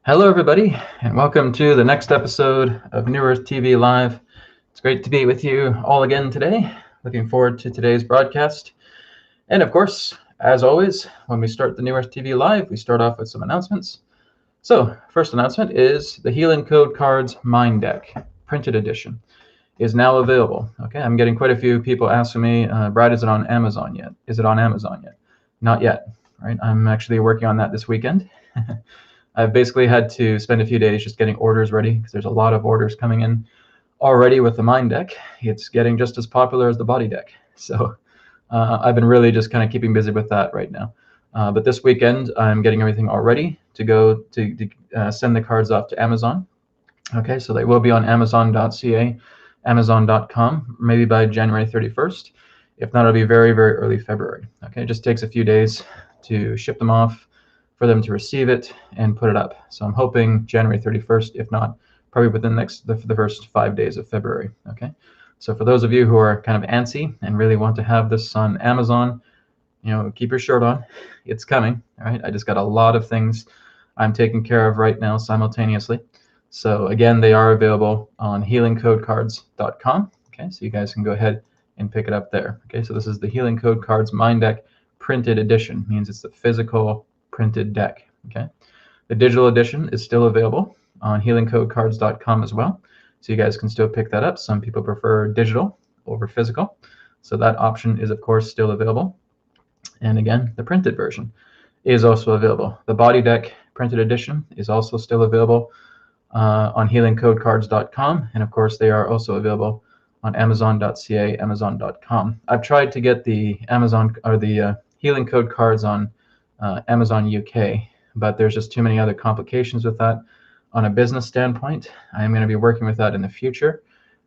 Hello, everybody, and welcome to the next episode of New Earth TV Live. It's great to be with you all again today. Looking forward to today's broadcast. And of course, as always, when we start the New Earth TV Live, we start off with some announcements. So, first announcement is the Healing Code Cards Mind Deck, printed edition, is now available. Okay, I'm getting quite a few people asking me, Brad, is it on Amazon yet? Is it on Amazon yet? Not yet, right? I'm actually working on that this weekend. I've basically had to spend a few days just getting orders ready because there's a lot of orders coming in already with the Mind Deck. It's getting just as popular as the Body Deck. So I've been really just kind of keeping busy with that right now. But this weekend, I'm getting everything all ready to go to send the cards off to Amazon. Okay, so they will be on Amazon.ca, Amazon.com, maybe by January 31st. If not, it'll be very, very early February. Okay, it just takes a few days to ship them off, for them to receive it and put it up. So I'm hoping January 31st, if not, probably within the first 5 days of February. Okay. So for those of you who are kind of antsy and really want to have this on Amazon, keep your shirt on. It's coming. All right. I just got a lot of things I'm taking care of right now simultaneously. So again, they are available on healingcodecards.com. Okay. So you guys can go ahead and pick it up there. Okay. So this is the Healing Code Cards Mind Deck printed edition. Means it's the physical printed deck. Okay, the digital edition is still available on healingcodecards.com as well, so you guys can still pick that up. Some people prefer digital over physical, so that option is of course still available. And again, the printed version is also available. The Body Deck printed edition is also still available on healingcodecards.com, and of course they are also available on Amazon.ca, Amazon.com. I've tried to get the Amazon or the Healing Code cards on Amazon UK, but there's just too many other complications with that. On a business standpoint, I'm going to be working with that in the future,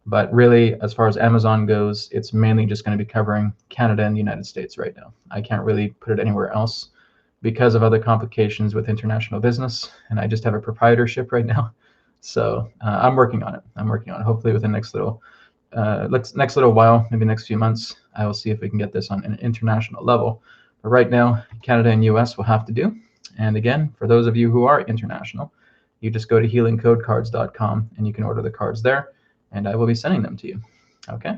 but really, as far as Amazon goes, it's mainly just going to be covering Canada and the United States right now. I can't really put it anywhere else because of other complications with international business, and I just have a proprietorship right now. So I'm working on it. Hopefully within the next little while, maybe next few months, I will see if we can get this on an international level. But right now, Canada and US will have to do. And again, for those of you who are international, you just go to healingcodecards.com and you can order the cards there, and I will be sending them to you. Okay,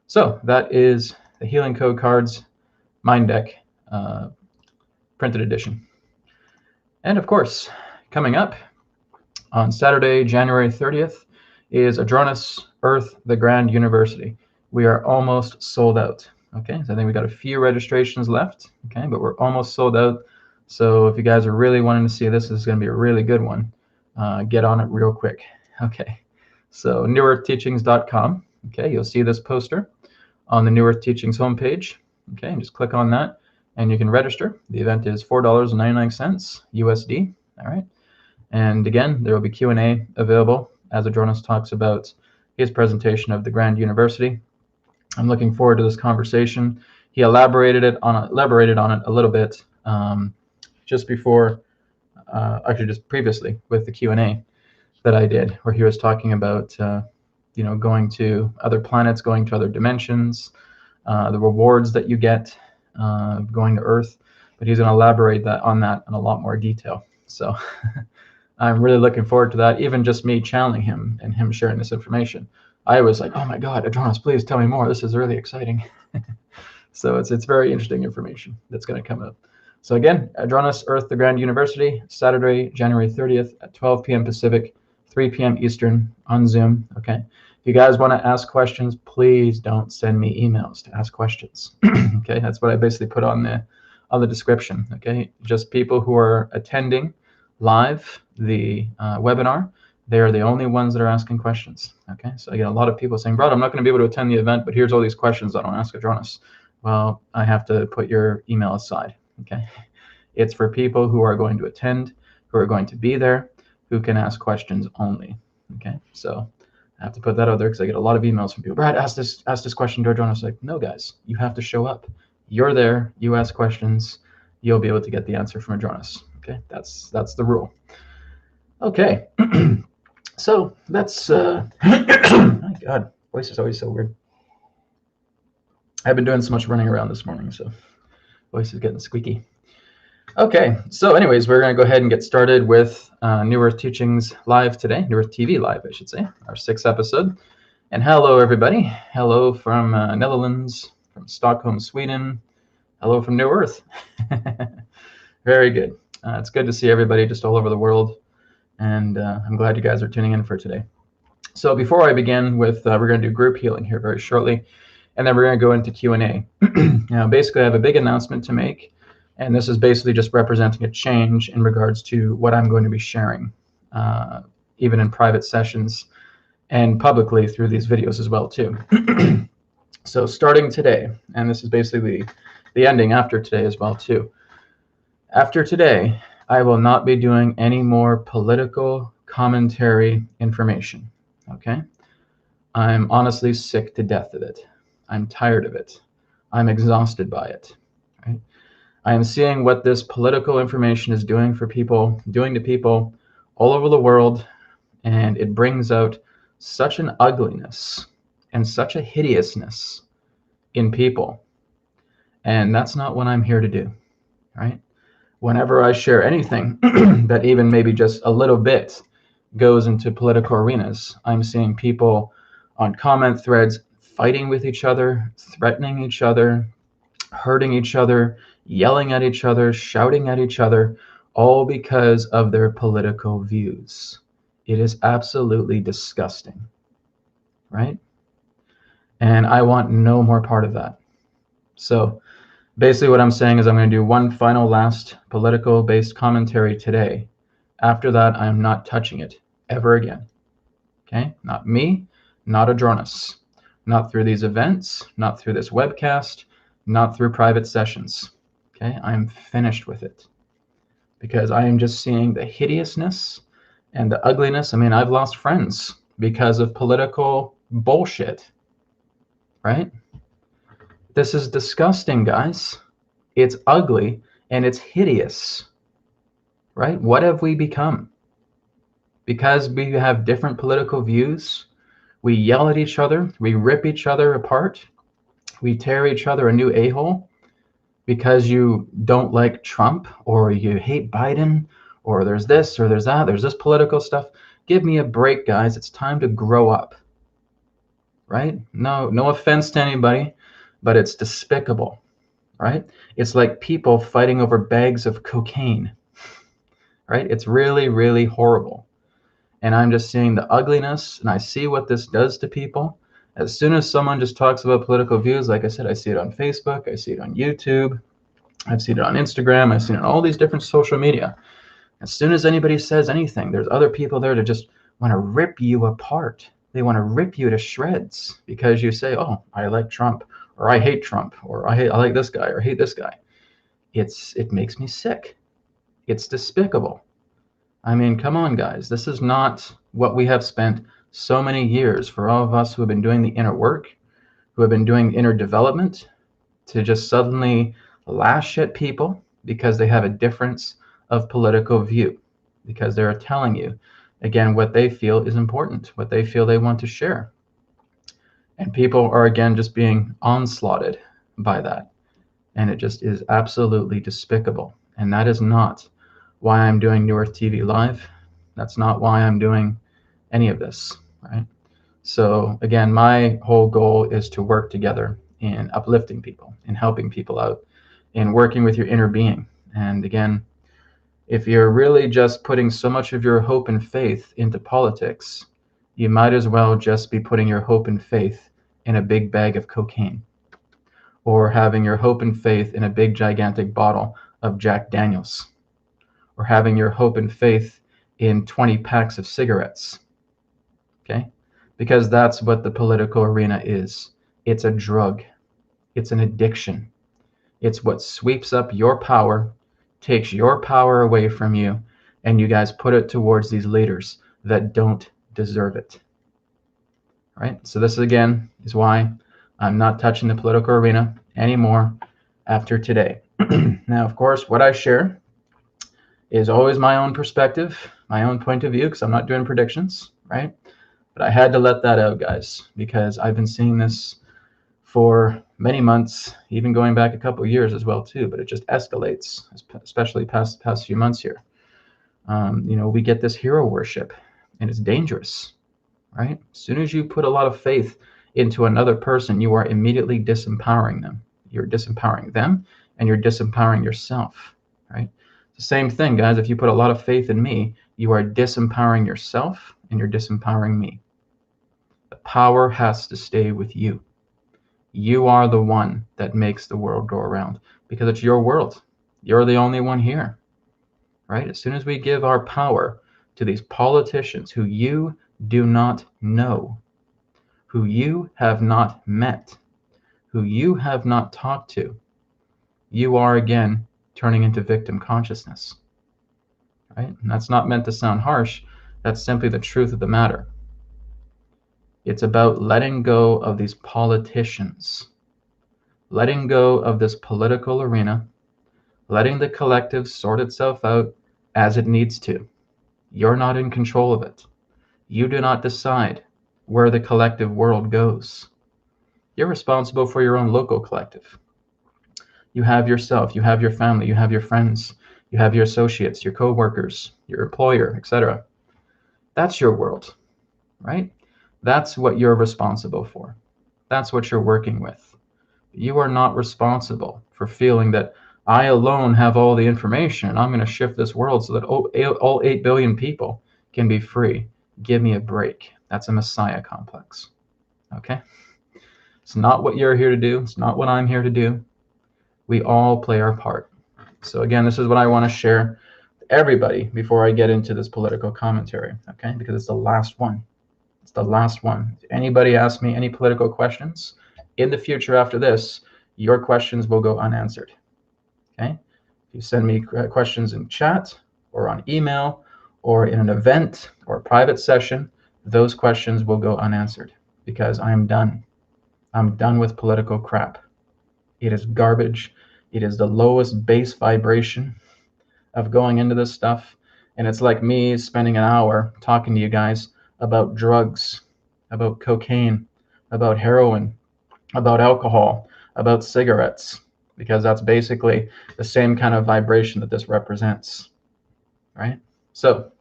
so that is the Healing Code Cards Mind Deck printed edition. And of course, coming up on Saturday, January 30th, is Adronis Earth, the Grand University. We are almost sold out. Okay, so I think we got a few registrations left. Okay, but we're almost sold out. So if you guys are really wanting to see this, this is going to be a really good one. Get on it real quick. Okay, so newearthteachings.com. Okay, you'll see this poster on the New Earth Teachings homepage. Okay, and just click on that, and you can register. The event is $4.99 USD. All right, and again, there will be Q&A available as Adronis talks about his presentation of the Grand University. I'm looking forward to this conversation. He elaborated on it a little bit just previously with the Q&A that I did, where he was talking about going to other planets, going to other dimensions, the rewards that you get going to Earth. But he's going to elaborate on that in a lot more detail. So I'm really looking forward to that. Even just me channeling him and him sharing this information, I was like, oh my God, Adronis, please tell me more. This is really exciting. So it's very interesting information that's going to come up. So again, Adronis Earth, the Grand University, Saturday, January 30th at 12 p.m. Pacific, 3 p.m. Eastern on Zoom. Okay. If you guys want to ask questions, please don't send me emails to ask questions. Okay. That's what I basically put on the description. Okay. Just people who are attending live the webinar. They are the only ones that are asking questions. Okay, so I get a lot of people saying, Brad, I'm not going to be able to attend the event, but here's all these questions I don't ask Adronis. Well, I have to put your email aside. Okay, it's for people who are going to attend, who are going to be there, who can ask questions only. Okay, so I have to put that out there because I get a lot of emails from people. Brad, ask this question to Adronis. Like, no, guys, you have to show up. You're there. You ask questions. You'll be able to get the answer from Adronis. Okay, that's the rule. Okay. So that's, my God, voice is always so weird. I've been doing so much running around this morning, so voice is getting squeaky. Okay, so anyways, we're going to go ahead and get started with New Earth Teachings Live today, New Earth TV Live, I should say, our 6th episode. And hello, everybody. Hello from Netherlands, from Stockholm, Sweden. Hello from New Earth. Very good. It's good to see everybody just all over the world, and I'm glad you guys are tuning in for today. So before I begin with, we're going to do group healing here very shortly, and then we're going to go into Q&A. Now, basically, I have a big announcement to make. And this is basically just representing a change in regards to what I'm going to be sharing, even in private sessions and publicly through these videos as well, too. So starting today, and this is basically the ending after today as well, too. After today, I will not be doing any more political commentary information, okay? I'm honestly sick to death of it. I'm tired of it. I'm exhausted by it, right? I am seeing what this political information is doing for people, doing to people all over the world, and it brings out such an ugliness and such a hideousness in people. And that's not what I'm here to do, right? Whenever I share anything that even maybe just a little bit goes into political arenas, I'm seeing people on comment threads fighting with each other, threatening each other, hurting each other, yelling at each other, shouting at each other, all because of their political views. It is absolutely disgusting, right? And I want no more part of that. So basically what I'm saying is I'm going to do one final last political-based commentary today. After that, I'm not touching it ever again. Okay? Not me, not Adronis. Not through these events, not through this webcast, not through private sessions. Okay, I'm finished with it because I am just seeing the hideousness and the ugliness. I mean, I've lost friends because of political bullshit, right? This is disgusting, guys. It's ugly and it's hideous, right? What have we become? Because we have different political views, we yell at each other, we rip each other apart, we tear each other a new a-hole. Because you don't like Trump or you hate Biden or there's this or there's that, there's this political stuff. Give me a break, guys. It's time to grow up, right? No offense to anybody, but it's despicable, right? It's like people fighting over bags of cocaine, right? It's really, really horrible. And I'm just seeing the ugliness, and I see what this does to people. As soon as someone just talks about political views, like I said, I see it on Facebook, I see it on YouTube, I've seen it on Instagram. I've seen it on all these different social media. As soon as anybody says anything, there's other people there to just want to rip you apart. They want to rip you to shreds because you say, oh, I like Trump, or I hate Trump, or I like this guy, or hate this guy. It makes me sick. It's despicable. I mean, come on, guys. This is not what we have spent so many years for all of us who have been doing the inner work, who have been doing inner development, to just suddenly lash at people because they have a difference of political view, because they're telling you, again, what they feel is important, what they feel they want to share. And people are, again, just being onslaughted by that. And it just is absolutely despicable. And that is not why I'm doing New Earth TV Live. That's not why I'm doing any of this, right? So again, my whole goal is to work together in uplifting people, in helping people out, in working with your inner being. And again, if you're really just putting so much of your hope and faith into politics, you might as well just be putting your hope and faith in a big bag of cocaine, or having your hope and faith in a big gigantic bottle of Jack Daniels, or having your hope and faith in 20 packs of cigarettes, okay? Because that's what the political arena is. It's a drug. It's an addiction. It's what sweeps up your power, takes your power away from you, and you guys put it towards these leaders that don't deserve it. Right? So this, again, is why I'm not touching the political arena anymore after today. Now, of course, what I share is always my own perspective, my own point of view, because I'm not doing predictions, right? But I had to let that out, guys, because I've been seeing this for many months, even going back a couple of years as well too, but it just escalates, especially past few months here. We get this hero worship, and it's dangerous, right? As soon as you put a lot of faith into another person, you are immediately disempowering them. You're disempowering them, and you're disempowering yourself, right? It's the same thing, guys. If you put a lot of faith in me, you are disempowering yourself, and you're disempowering me. The power has to stay with you. You are the one that makes the world go around, because it's your world. You're the only one here, right? As soon as we give our power to these politicians who you do not know, who you have not met, who you have not talked to, you are again turning into victim consciousness, right? And that's not meant to sound harsh. That's simply the truth of the matter. It's about letting go of these politicians, letting go of this political arena, letting the collective sort itself out as it needs to. You're not in control of it. You do not decide where the collective world goes. You're responsible for your own local collective. You have yourself, you have your family, you have your friends, you have your associates, your co-workers, your employer, etc. That's your world, right? That's what you're responsible for. That's what you're working with. You are not responsible for feeling that I alone have all the information and I'm going to shift this world so that all 8 billion people can be free. Give me a break. That's a messiah complex. Okay? It's not what you're here to do. It's not what I'm here to do. We all play our part. So again, this is what I want to share with everybody before I get into this political commentary, okay? Because it's the last one. It's the last one. If anybody asks me any political questions in the future after this, your questions will go unanswered, okay? If you send me questions in chat or on email or in an event or a private session, those questions will go unanswered because I am done. I'm done with political crap. It is garbage. It is the lowest base vibration of going into this stuff. And it's like me spending an hour talking to you guys about drugs, about cocaine, about heroin, about alcohol, about cigarettes, because that's basically the same kind of vibration that this represents, right? So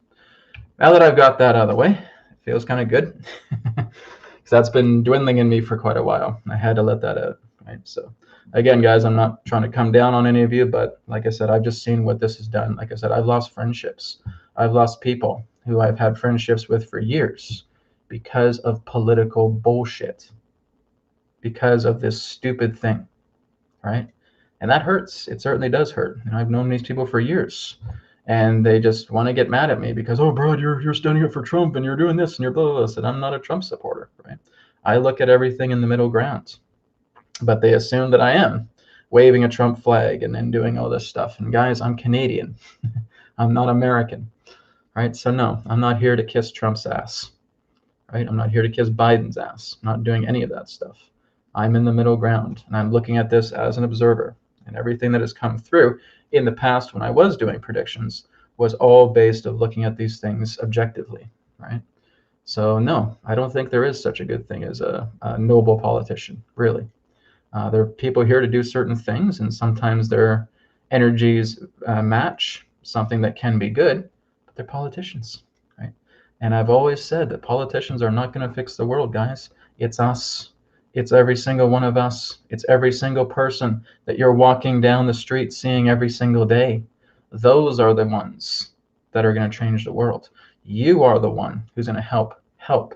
now that I've got that out of the way, it feels kind of good. Because that's been dwindling in me for quite a while. I had to let that out, right? So again, guys, I'm not trying to come down on any of you, but like I said, I've just seen what this has done. Like I said, I've lost friendships. I've lost people who I've had friendships with for years because of political bullshit, because of this stupid thing, right? And that hurts. It certainly does hurt. And I've known these people for years, and they just want to get mad at me because, oh, Brad, you're standing up for Trump and you're doing this and you're blah, blah, blah. I said, I'm not a Trump supporter, right? I look at everything in the middle ground. But they assume that I am waving a Trump flag and then doing all this stuff. And guys, I'm Canadian. I'm not American, right? So no, I'm not here to kiss Trump's ass, right? I'm not here to kiss Biden's ass. I'm not doing any of that stuff. I'm in the middle ground, and I'm looking at this as an observer. And everything that has come through in the past when I was doing predictions was all based on looking at these things objectively, right? So no, I don't think there is such a good thing as a noble politician, really. There are people here to do certain things, and sometimes their energies match something that can be good, but they're politicians, right? And I've always said that politicians are not going to fix the world, guys. It's us. It's every single one of us. It's every single person that you're walking down the street seeing every single day. Those are the ones that are going to change the world. You are the one who's going to help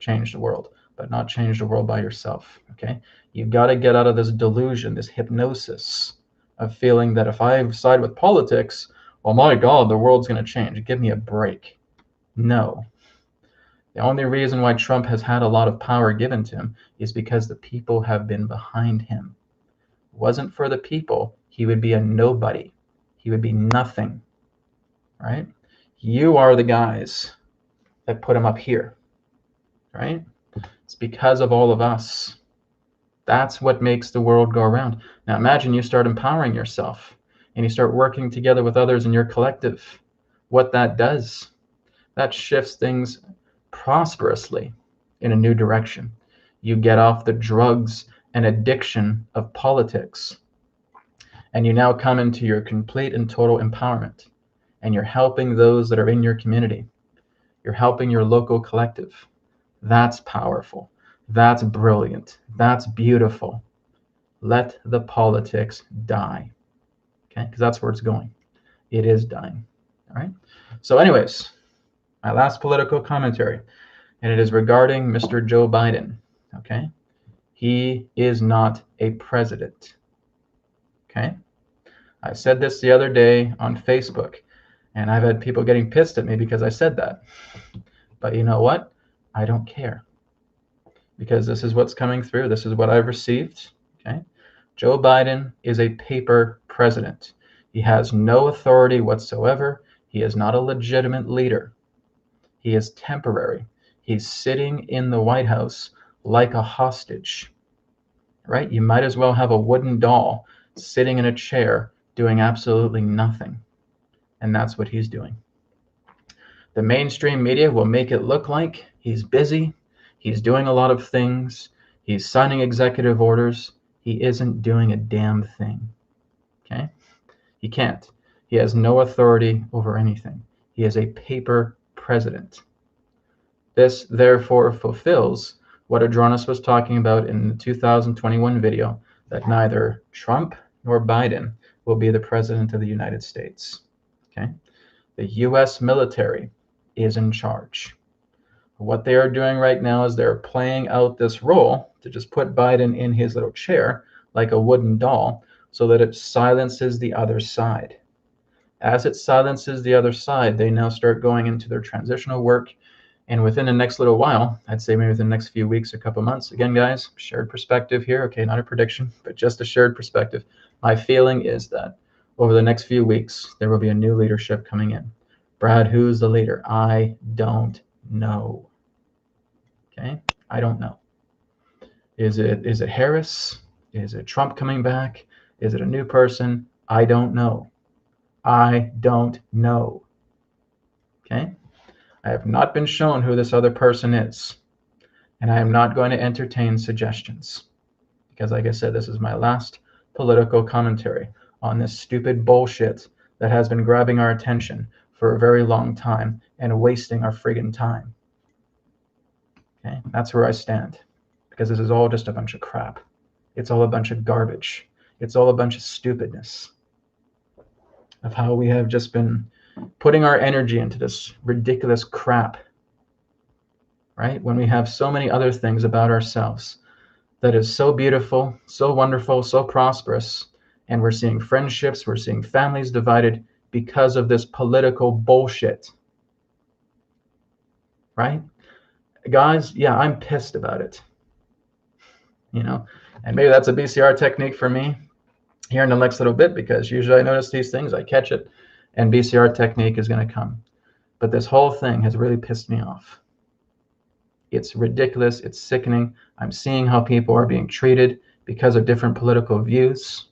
change the world, but not change the world by yourself, okay? You've got to get out of this delusion, this hypnosis of feeling that if I side with politics, oh my God, the world's going to change. Give me a break. No. The only reason why Trump has had a lot of power given to him is because the people have been behind him. If it wasn't for the people, he would be a nobody. He would be nothing, right? You are the guys that put him up here, right? It's because of all of us. That's what makes the world go around. Now imagine you start empowering yourself and you start working together with others in your collective. What that does, that shifts things prosperously in a new direction. You get off the drugs an addiction of politics. And you now come into your complete and total empowerment. And you're helping those that are in your community. You're helping your local collective. That's powerful. That's brilliant. That's beautiful. Let the politics die. Okay? Because that's where it's going. It is dying. All right? So anyways, my last political commentary, and it is regarding Mr. Joe Biden. Okay? He is not a president. Okay? I said this the other day on Facebook, and I've had people getting pissed at me because I said that. But you know what? I don't care. Because this is what's coming through. This is what I've received. Okay? Joe Biden is a paper president. He has no authority whatsoever. He is not a legitimate leader. He is temporary. He's sitting in the White House like a hostage. Right? You might as well have a wooden doll sitting in a chair doing absolutely nothing. And that's what he's doing. The mainstream media will make it look like he's busy, he's doing a lot of things, he's signing executive orders. He isn't doing a damn thing. Okay? He can't. He has no authority over anything. He is a paper president. This, therefore, fulfills what Adronis was talking about in the 2021 video, that neither Trump nor Biden will be the president of the United States. Okay? The U.S. military is in charge. What they are doing right now is they're playing out this role to just put Biden in his little chair like a wooden doll so that it silences the other side. As it silences the other side, they now start going into their transitional work. And within the next little while, I'd say maybe within the next few weeks, a couple months, again, guys, shared perspective here. Okay, not a prediction, but just a shared perspective. My feeling is that over the next few weeks, there will be a new leadership coming in. Brad, who's the leader? I don't know. Okay, I don't know. Is it Harris? Is it Trump coming back? Is it a new person? I don't know. I don't know. Okay? I have not been shown who this other person is. And I am not going to entertain suggestions. Because like I said, this is my last political commentary on this stupid bullshit that has been grabbing our attention for a very long time and wasting our friggin' time. Okay? That's where I stand. Because this is all just a bunch of crap. It's all a bunch of garbage. It's all a bunch of stupidness of how we have just been putting our energy into this ridiculous crap, right? When we have so many other things about ourselves that is so beautiful, so wonderful, so prosperous, and we're seeing friendships, we're seeing families divided because of this political bullshit, right? Guys, yeah, I'm pissed about it, you know, and maybe that's a BCR technique for me here in the next little bit, because usually I notice these things, I catch it, and BCR technique is going to come. But this whole thing has really pissed me off. It's ridiculous. It's sickening. I'm seeing how people are being treated because of different political views.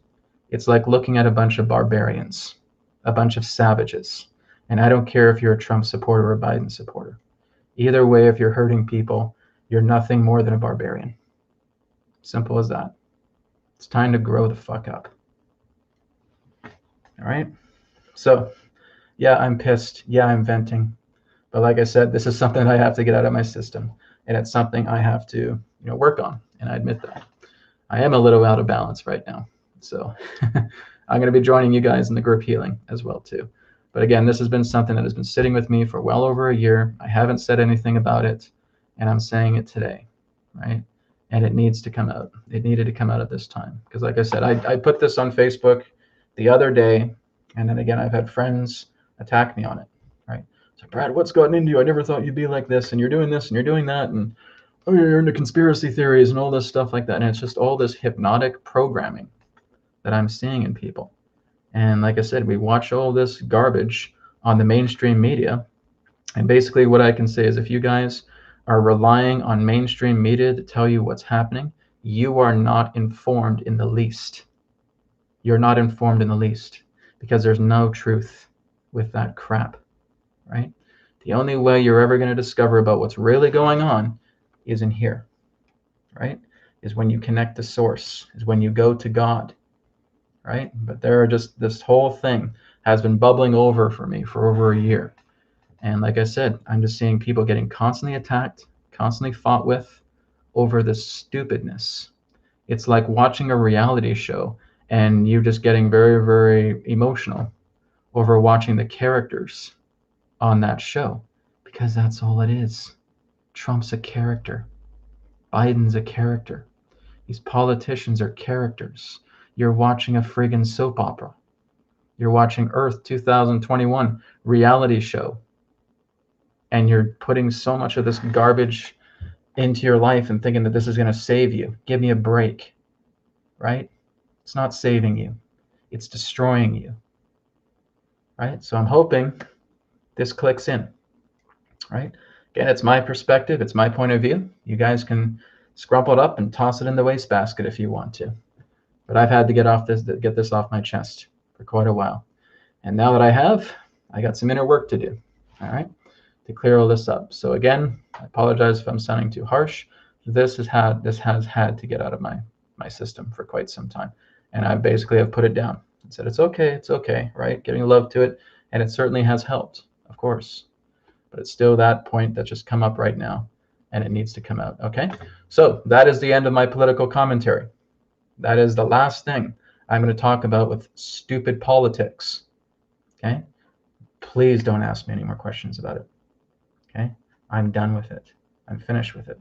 It's like looking at a bunch of barbarians, a bunch of savages. And I don't care if you're a Trump supporter or a Biden supporter. Either way, if you're hurting people, you're nothing more than a barbarian. Simple as that. It's time to grow the fuck up. All right? So, yeah, I'm pissed. Yeah, I'm venting. But like I said, this is something I have to get out of my system. And it's something I have to, work on. And I admit that. I am a little out of balance right now. So I'm going to be joining you guys in the group healing as well, too. But again, this has been something that has been sitting with me for well over a year. I haven't said anything about it. And I'm saying it today, right? And it needs to come out. It needed to come out at this time. Because like I said, I put this on Facebook the other day. And then again, I've had friends attack me on it, right? So, Brad, what's gotten into you? I never thought you'd be like this, and you're doing this, and you're doing that, and oh, you're into conspiracy theories and all this stuff like that. And it's just all this hypnotic programming that I'm seeing in people. And like I said, we watch all this garbage on the mainstream media. And basically what I can say is if you guys are relying on mainstream media to tell you what's happening, you are not informed in the least. You're not informed in the least because there's no truth with that crap, right? The only way you're ever going to discover about what's really going on is in here, right? is when you connect to source, is when you go to God, right? But there are just, this whole thing has been bubbling over for me for over a year. And like I said, I'm just seeing people getting constantly attacked, constantly fought with over this stupidness. It's like watching a reality show and you're just getting very, very emotional over watching the characters on that show, because that's all it is. Trump's a character. Biden's a character. These politicians are characters. You're watching a friggin' soap opera. You're watching Earth 2021 reality show. And you're putting so much of this garbage into your life and thinking that this is going to save you. Give me a break, right? It's not saving you. It's destroying you, right? So I'm hoping this clicks in, right? Again, it's my perspective. It's my point of view. You guys can scrumple it up and toss it in the wastebasket if you want to. But I've had to get this off my chest for quite a while. And now that I have, I got some inner work to do, all right, to clear all this up. So again, I apologize if I'm sounding too harsh. This has had to get out of my system for quite some time. And I basically have put it down and said, it's okay, right? Giving love to it. And it certainly has helped, of course. But it's still that point that just come up right now, and it needs to come out, okay? So that is the end of my political commentary. That is the last thing I'm going to talk about with stupid politics, okay? Please don't ask me any more questions about it, okay? I'm done with it. I'm finished with it.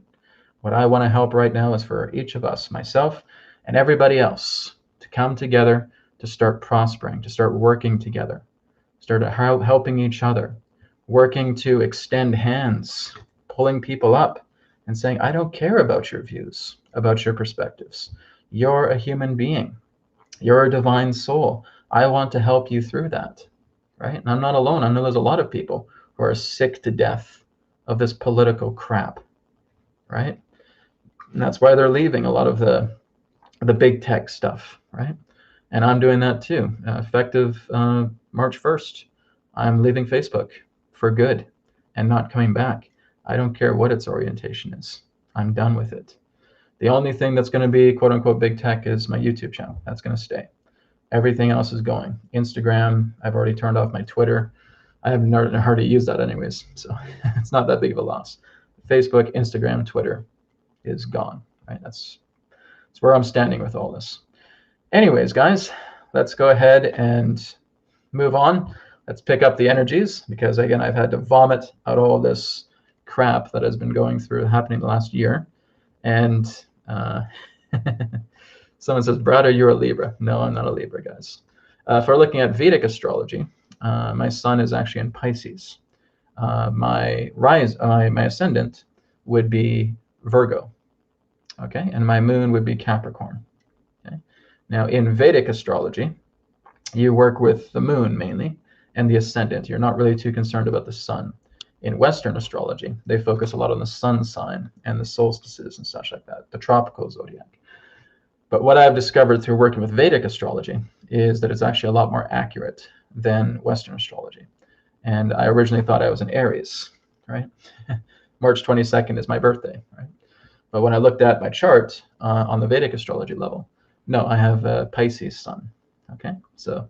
What I want to help right now is for each of us, myself and everybody else, to come together, to start prospering, to start working together, start helping each other, working to extend hands, pulling people up and saying, I don't care about your views, about your perspectives. You're a human being. You're a divine soul. I want to help you through that, right? And I'm not alone. I know there's a lot of people who are sick to death of this political crap, right? And that's why they're leaving a lot of the big tech stuff, right? And I'm doing that too. Effective March 1st, I'm leaving Facebook for good and not coming back. I don't care what its orientation is. I'm done with it. The only thing that's going to be quote unquote big tech is my YouTube channel. That's going to stay. Everything else is going. Instagram, I've already turned off my Twitter. I haven't hardly used that anyways, so it's not that big of a loss. Facebook, Instagram, Twitter is gone, right? That's where I'm standing with all this. Anyways, guys, let's go ahead and move on. Let's pick up the energies, because again, I've had to vomit out all this crap that has been happening the last year. And someone says, Brad, are you a Libra? No, I'm not a Libra, guys. If we're looking at Vedic astrology, my sun is actually in Pisces. My ascendant would be Virgo, okay? And my moon would be Capricorn, okay? Now, in Vedic astrology, you work with the moon mainly and the ascendant. You're not really too concerned about the sun. In Western astrology, they focus a lot on the sun sign and the solstices and such like that, the tropical zodiac. But what I've discovered through working with Vedic astrology is that it's actually a lot more accurate than Western astrology. And I originally thought I was an Aries, right? March 22nd is my birthday, right? But when I looked at my chart on the Vedic astrology level, no, I have a Pisces sun, okay? So,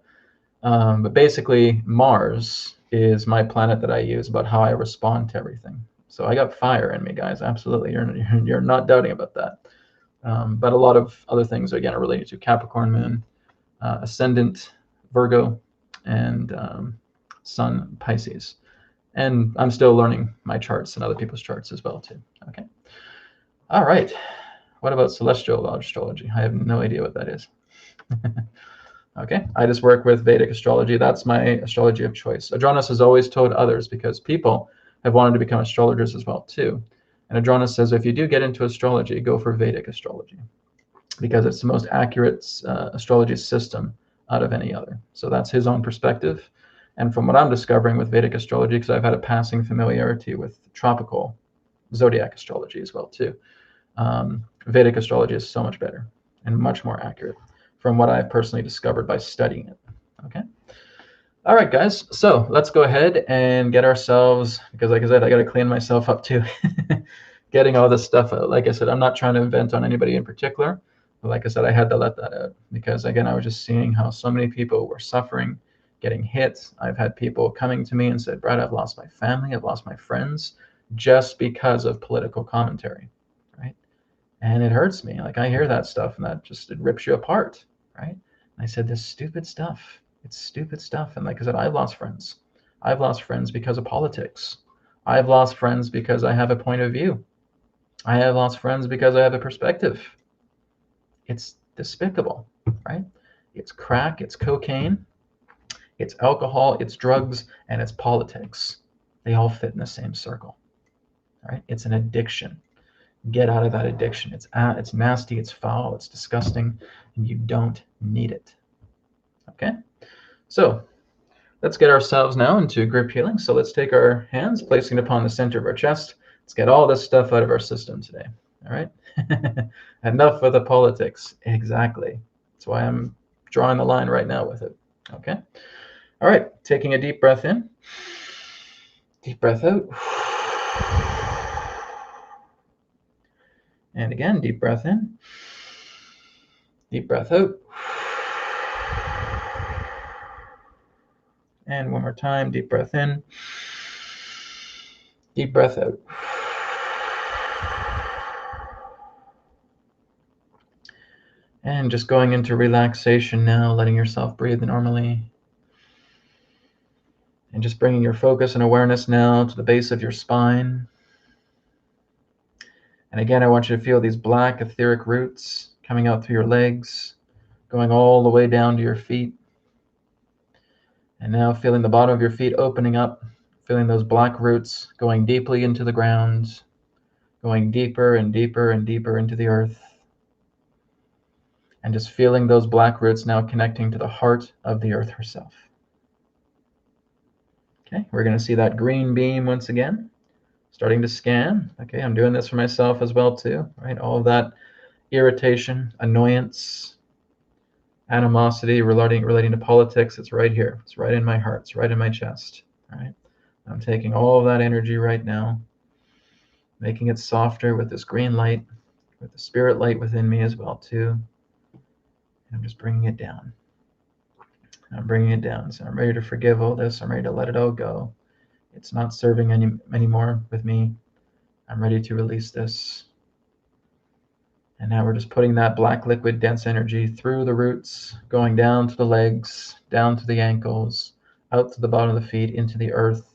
but basically Mars is my planet that I use about how I respond to everything. So I got fire in me, guys, absolutely. You're not doubting about that. But a lot of other things, again, are related to Capricorn moon, ascendant Virgo, and sun Pisces. And I'm still learning my charts and other people's charts as well, too. Okay. All right. What about celestial astrology? I have no idea what that is. Okay. I just work with Vedic astrology. That's my astrology of choice. Adronis has always told others, because people have wanted to become astrologers as well, too. And Adronis says, if you do get into astrology, go for Vedic astrology, because it's the most accurate astrology system out of any other. So that's his own perspective. And from what I'm discovering with Vedic astrology, because I've had a passing familiarity with tropical zodiac astrology as well, too, Vedic astrology is so much better and much more accurate from what I've personally discovered by studying it. Okay. All right, guys. So let's go ahead and get ourselves, because like I said, I got to clean myself up too, getting all this stuff out. Like I said, I'm not trying to vent on anybody in particular, but like I said, I had to let that out because, again, I was just seeing how so many people were suffering, getting hit. I've had people coming to me and said, Brad, I've lost my family, I've lost my friends just because of political commentary, right? And it hurts me. Like, I hear that stuff and that just, it rips you apart, right? And I said, this stupid stuff. It's stupid stuff. And like I said, I've lost friends. I've lost friends because of politics. I've lost friends because I have a point of view. I have lost friends because I have a perspective. It's despicable, right? It's crack, it's cocaine, it's alcohol, it's drugs, and it's politics. They all fit in the same circle, right? It's an addiction. Get out of that addiction. It's nasty, it's foul, it's disgusting, and you don't need it. Okay? So let's get ourselves now into grip healing. So let's take our hands, placing it upon the center of our chest. Let's get all this stuff out of our system today. All right? Enough of the politics. Exactly. That's why I'm drawing the line right now with it. Okay? All right. Taking a deep breath in. Deep breath out. And again, deep breath in. Deep breath out. And one more time, deep breath in. Deep breath out. And just going into relaxation now, letting yourself breathe normally. And just bringing your focus and awareness now to the base of your spine. And again, I want you to feel these black etheric roots coming out through your legs, going all the way down to your feet. And now feeling the bottom of your feet opening up, feeling those black roots going deeply into the ground, going deeper and deeper and deeper into the earth. And just feeling those black roots now connecting to the heart of the earth herself. Okay, we're going to see that green beam once again, starting to scan. Okay, I'm doing this for myself as well too, right? All of that irritation, annoyance, animosity relating to politics, it's right here. It's right in my heart. It's right in my chest. All right. I'm taking all of that energy right now, making it softer with this green light, with the spirit light within me as well too. And I'm just bringing it down. I'm bringing it down. So I'm ready to forgive all this. I'm ready to let it all go. It's not serving anymore with me. I'm ready to release this. And now we're just putting that black liquid dense energy through the roots, going down to the legs, down to the ankles, out to the bottom of the feet, into the earth.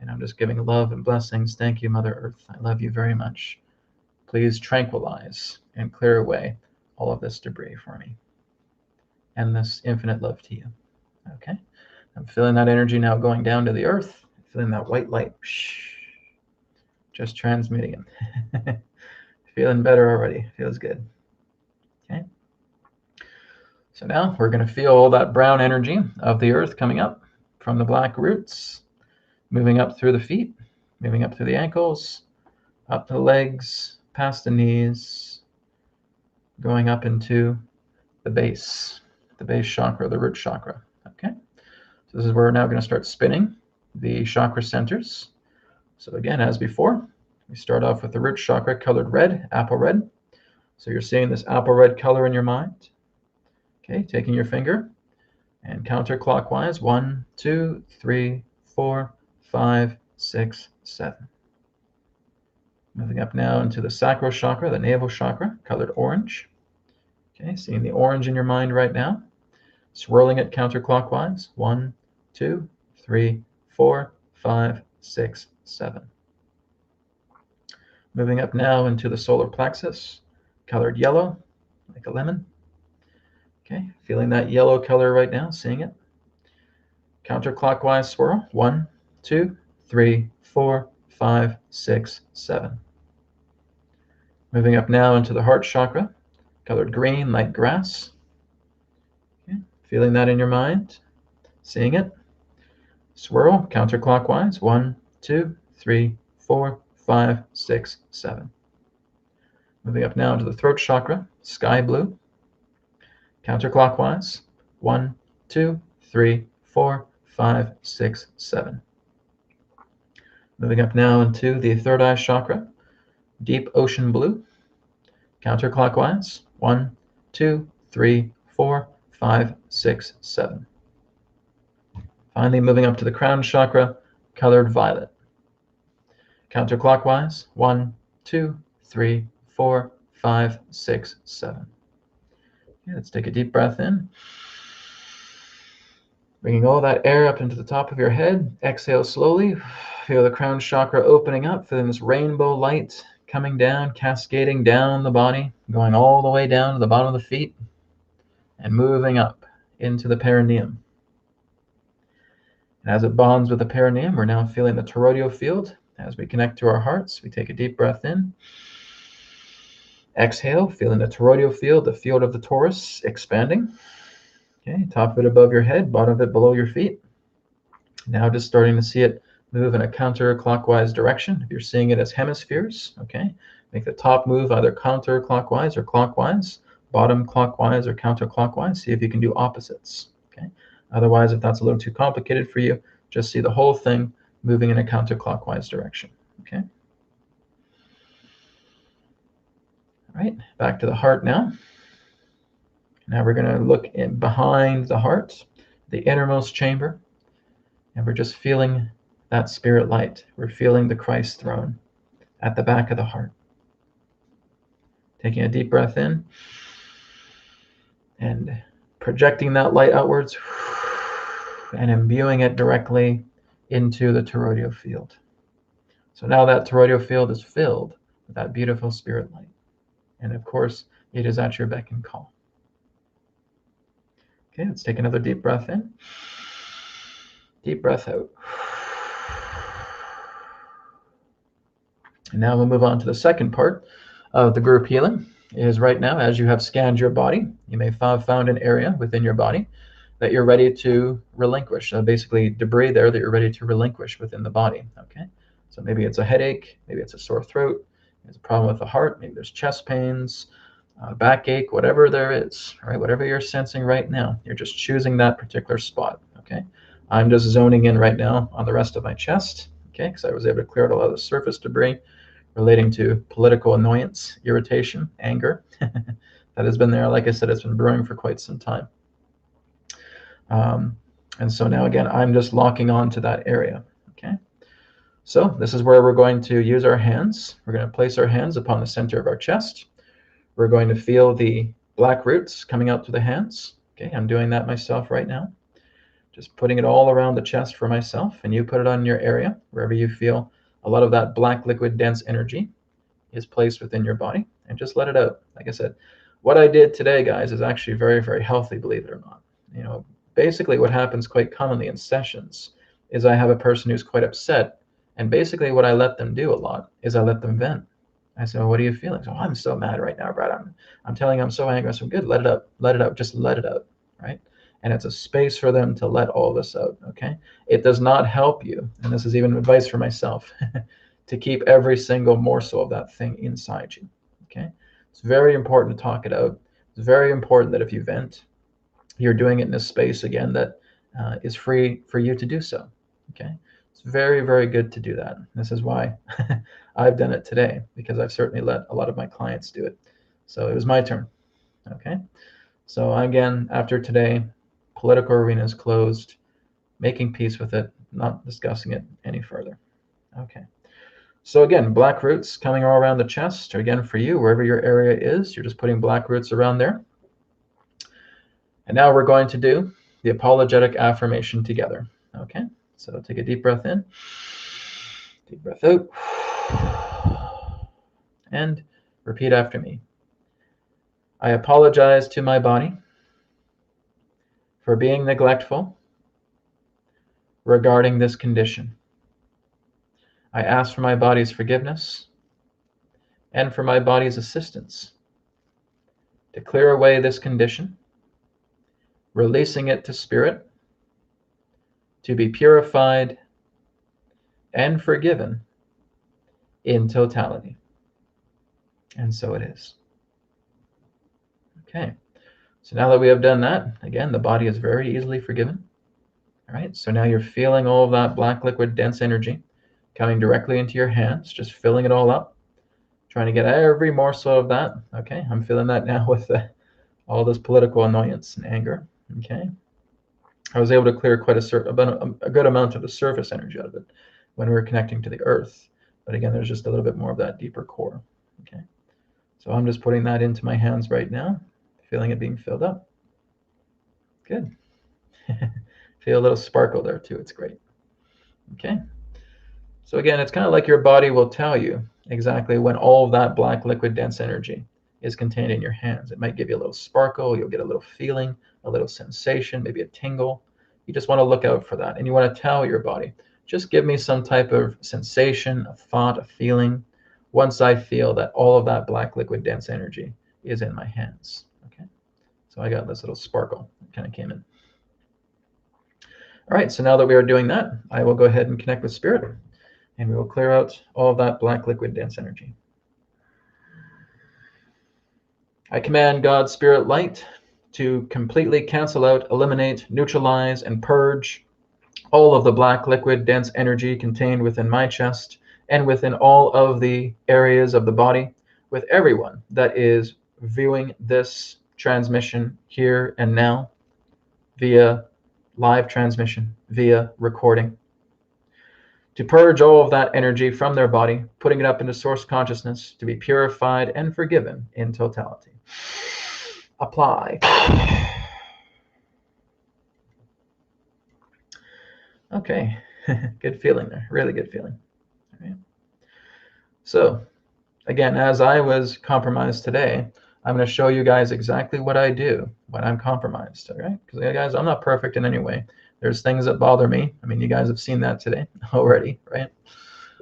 And I'm just giving love and blessings. Thank you, Mother Earth. I love you very much. Please tranquilize and clear away all of this debris for me. And this infinite love to you. Okay? I'm feeling that energy now going down to the earth, feeling that white light. Just transmitting it. Feeling better already. Feels good. Okay? So now we're going to feel all that brown energy of the earth coming up from the black roots, moving up through the feet, moving up through the ankles, up the legs, past the knees, going up into the base chakra, the root chakra. Okay? So this is where we're now going to start spinning the chakra centers. So again, as before, we start off with the root chakra colored red, apple red. So you're seeing this apple red color in your mind. Okay, taking your finger and counterclockwise, 1, 2, 3, 4, 5, 6, 7. Moving up now into the sacral chakra, the navel chakra, colored orange. Okay, seeing the orange in your mind right now. Swirling it counterclockwise, 1, 2, 3, 4, 5, 6, 7. Moving up now into the solar plexus, colored yellow, like a lemon. Okay, feeling that yellow color right now, seeing it. Counterclockwise swirl, 1, 2, 3, 4, 5, 6, 7. Moving up now into the heart chakra, colored green, like grass. Okay, feeling that in your mind, seeing it. Swirl counterclockwise, 1, 2, 3, 4, 5, 6, 7. Moving up now to the throat chakra, sky blue. Counterclockwise, 1, 2, 3, 4, 5, 6, 7. Moving up now into the third eye chakra, deep ocean blue, counterclockwise, 1, 2, 3, 4, 5, 6, 7. Finally, moving up to the crown chakra, colored violet. Counterclockwise, 1, 2, 3, 4, 5, 6, 7. Okay, let's take a deep breath in. Bringing all that air up into the top of your head. Exhale slowly. Feel the crown chakra opening up, feeling this rainbow light coming down, cascading down the body, going all the way down to the bottom of the feet, and moving up into the perineum. And as it bonds with the perineum, we're now feeling the toroidal field. As we connect to our hearts, we take a deep breath in. Exhale, feeling the toroidal field, the field of the torus, expanding. Okay, top of it above your head, bottom of it below your feet. Now just starting to see it move in a counterclockwise direction. If you're seeing it as hemispheres, okay, make the top move either counterclockwise or clockwise, bottom clockwise or counterclockwise. See if you can do opposites, okay? Otherwise, if that's a little too complicated for you, just see the whole thing moving in a counterclockwise direction, okay? All right, back to the heart now. Now we're going to look in behind the heart, the innermost chamber, and we're just feeling that spirit light. We're feeling the Christ throne at the back of the heart. Taking a deep breath in and projecting that light outwards and imbuing it directly into the toroidal field. So now that toroidal field is filled with that beautiful spirit light. And of course, it is at your beck and call. Okay, let's take another deep breath in. Deep breath out. And now we'll move on to the second part of the group healing. Is right now, as you have scanned your body, you may have found an area within your body that you're ready to relinquish. Basically, debris there that you're ready to relinquish within the body. Okay, so maybe it's a headache, maybe it's a sore throat, there's a problem with the heart, maybe there's chest pains, backache, whatever there is, right? Whatever you're sensing right now, you're just choosing that particular spot. Okay, I'm just zoning in right now on the rest of my chest. Okay, because I was able to clear out a lot of the surface debris relating to political annoyance, irritation, anger that has been there. Like I said, it's been brewing for quite some time. And so now again, I'm just locking on to that area. Okay, so this is where we're going to use our hands. We're going to place our hands upon the center of our chest. We're going to feel the black roots coming out through the hands. Okay, I'm doing that myself right now. Just putting it all around the chest for myself, and you put it on your area, wherever you feel a lot of that black liquid dense energy is placed within your body, and just let it out. Like I said, what I did today, guys, is actually very, very healthy, believe it or not. You know, basically what happens quite commonly in sessions is I have a person who's quite upset, and basically what I let them do a lot is I let them vent. I say, well, what are you feeling? So, oh, I'm so mad right now, Brad. I'm telling you I'm so angry. So good, let it out, just let it out, right? And it's a space for them to let all this out, okay? It does not help you, and this is even advice for myself, to keep every single morsel of that thing inside you, okay? It's very important to talk it out. It's very important that if you vent, you're doing it in a space, again, that is free for you to do so, okay? It's very, very good to do that. This is why I've done it today, because I've certainly let a lot of my clients do it. So it was my turn, okay? So again, after today, political arena is closed, making peace with it, not discussing it any further. Okay. So again, black roots coming all around the chest. Again, for you, wherever your area is, you're just putting black roots around there. And now we're going to do the apologetic affirmation together. Okay. So take a deep breath in, deep breath out, and repeat after me. I apologize to my body for being neglectful regarding this condition. I ask for my body's forgiveness and for my body's assistance to clear away this condition, releasing it to spirit, to be purified and forgiven in totality. And so it is. Okay. So now that we have done that, again, the body is very easily forgiven. All right. So now you're feeling all of that black liquid dense energy coming directly into your hands, just filling it all up, trying to get every morsel of that. Okay, I'm feeling that now with all this political annoyance and anger. Okay, I was able to clear quite a good amount of the surface energy out of it when we were connecting to the earth. But again, there's just a little bit more of that deeper core. Okay, so I'm just putting that into my hands right now, feeling it being filled up. Good. Feel a little sparkle there too. It's great. Okay. So again, it's kind of like your body will tell you exactly when all of that black liquid dense energy is contained in your hands. It might give you a little sparkle. You'll get a little feeling, a little sensation, maybe a tingle. You just want to look out for that. And you want to tell your body, just give me some type of sensation, a thought, a feeling, once I feel that all of that black liquid dense energy is in my hands. Okay. So I got this little sparkle that kind of came in. All right, so now that we are doing that, I will go ahead and connect with Spirit, and we will clear out all of that black liquid dense energy. I command God's Spirit light to completely cancel out, eliminate, neutralize, and purge all of the black liquid dense energy contained within my chest and within all of the areas of the body, with everyone that is viewing this transmission here and now via live transmission, via recording, to purge all of that energy from their body, putting it up into source consciousness to be purified and forgiven in totality. Apply. Okay, good feeling there, really good feeling. All right. So again, as I was compromised today, I'm going to show you guys exactly what I do when I'm compromised. All right, because guys, I'm not perfect in any way. There's things that bother me. I mean, you guys have seen that today already, right?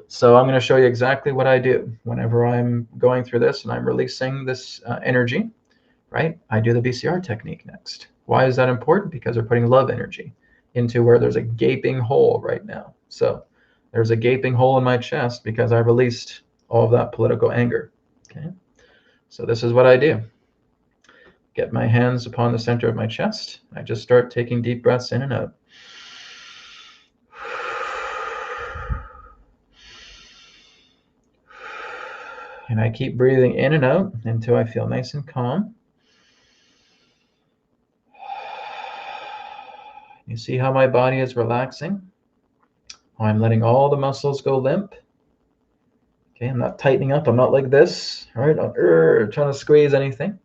So I'm going to show you exactly what I do whenever I'm going through this and I'm releasing this energy, right? I do the VCR technique next. Why is that important? Because we're putting love energy into where there's a gaping hole right now. So there's a gaping hole in my chest because I released all of that political anger. Okay, so this is what I do. Get my hands upon the center of my chest. I just start taking deep breaths in and out. And I keep breathing in and out until I feel nice and calm. You see how my body is relaxing? I'm letting all the muscles go limp. Okay, I'm not tightening up. I'm not like this. All right, I'm trying to squeeze anything.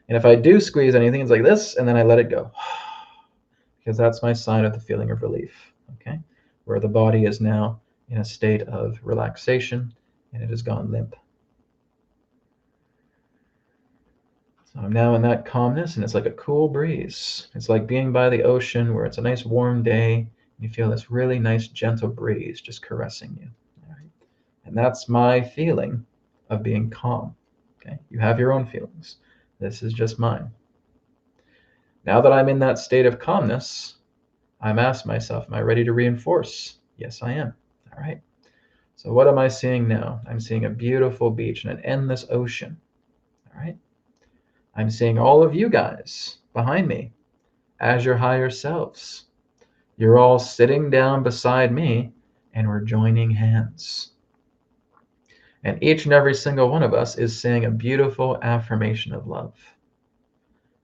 And if I do squeeze anything, it's like this, and then I let it go. Because that's my sign of the feeling of relief. Okay, where the body is now in a state of relaxation and it has gone limp. So I'm now in that calmness, and it's like a cool breeze. It's like being by the ocean where it's a nice warm day. And you feel this really nice gentle breeze just caressing you. All right? And that's my feeling of being calm. Okay, you have your own feelings. This is just mine. Now that I'm in that state of calmness, I'm asking myself, am I ready to reinforce? Yes, I am. All right. So what am I seeing now? I'm seeing a beautiful beach and an endless ocean. All right. I'm seeing all of you guys behind me as your higher selves. You're all sitting down beside me and we're joining hands. And each and every single one of us is saying a beautiful affirmation of love.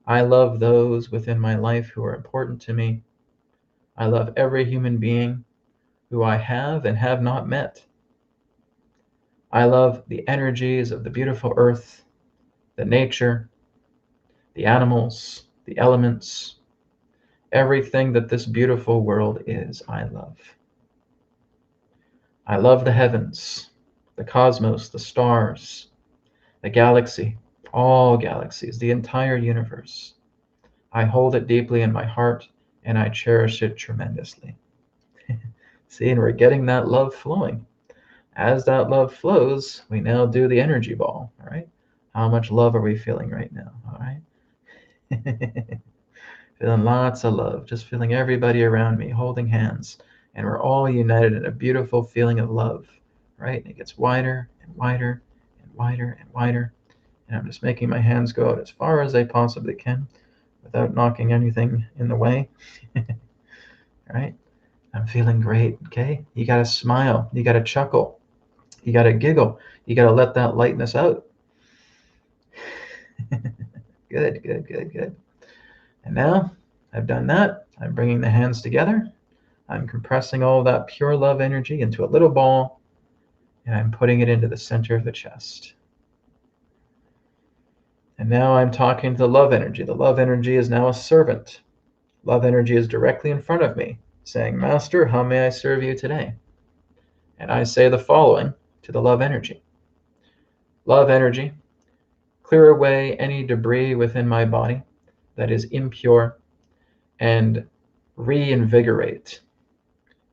I love those within my life who are important to me. I love every human being who I have and have not met. I love the energies of the beautiful earth, the nature, the animals, the elements, everything that this beautiful world is, I love. I love the heavens, the cosmos, the stars, the galaxy, all galaxies, the entire universe. I hold it deeply in my heart and I cherish it tremendously. See, and we're getting that love flowing. As that love flows, we now do the energy ball, all right? How much love are we feeling right now, all right? Feeling lots of love, just feeling everybody around me, holding hands, and we're all united in a beautiful feeling of love, right? And it gets wider and wider and wider and wider, and I'm just making my hands go out as far as they possibly can without knocking anything in the way. All right? I'm feeling great, okay? You gotta smile, you gotta chuckle, You got to giggle. You got to let that lightness out. Good, good, good, good. And now I've done that. I'm bringing the hands together. I'm compressing all of that pure love energy into a little ball, and I'm putting it into the center of the chest. And now I'm talking to the love energy. The love energy is now a servant. Love energy is directly in front of me, saying, Master, how may I serve you today? And I say the following to the love energy. Love energy, clear away any debris within my body that is impure, and reinvigorate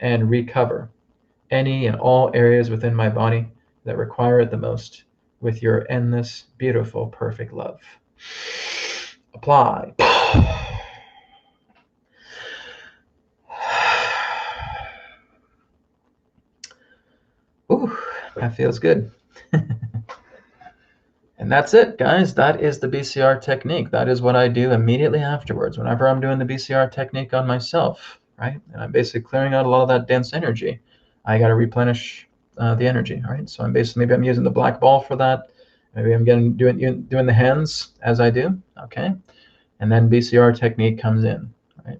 and recover any and all areas within my body that require it the most with your endless, beautiful, perfect love. Apply. Ooh, that feels good. And that's it, guys. That is the BCR technique. That is what I do immediately afterwards. Whenever I'm doing the BCR technique on myself, right? And I'm basically clearing out a lot of that dense energy. I got to replenish the energy, right? So maybe I'm using the black ball for that. Maybe I'm doing the hands as I do, okay? And then BCR technique comes in, right?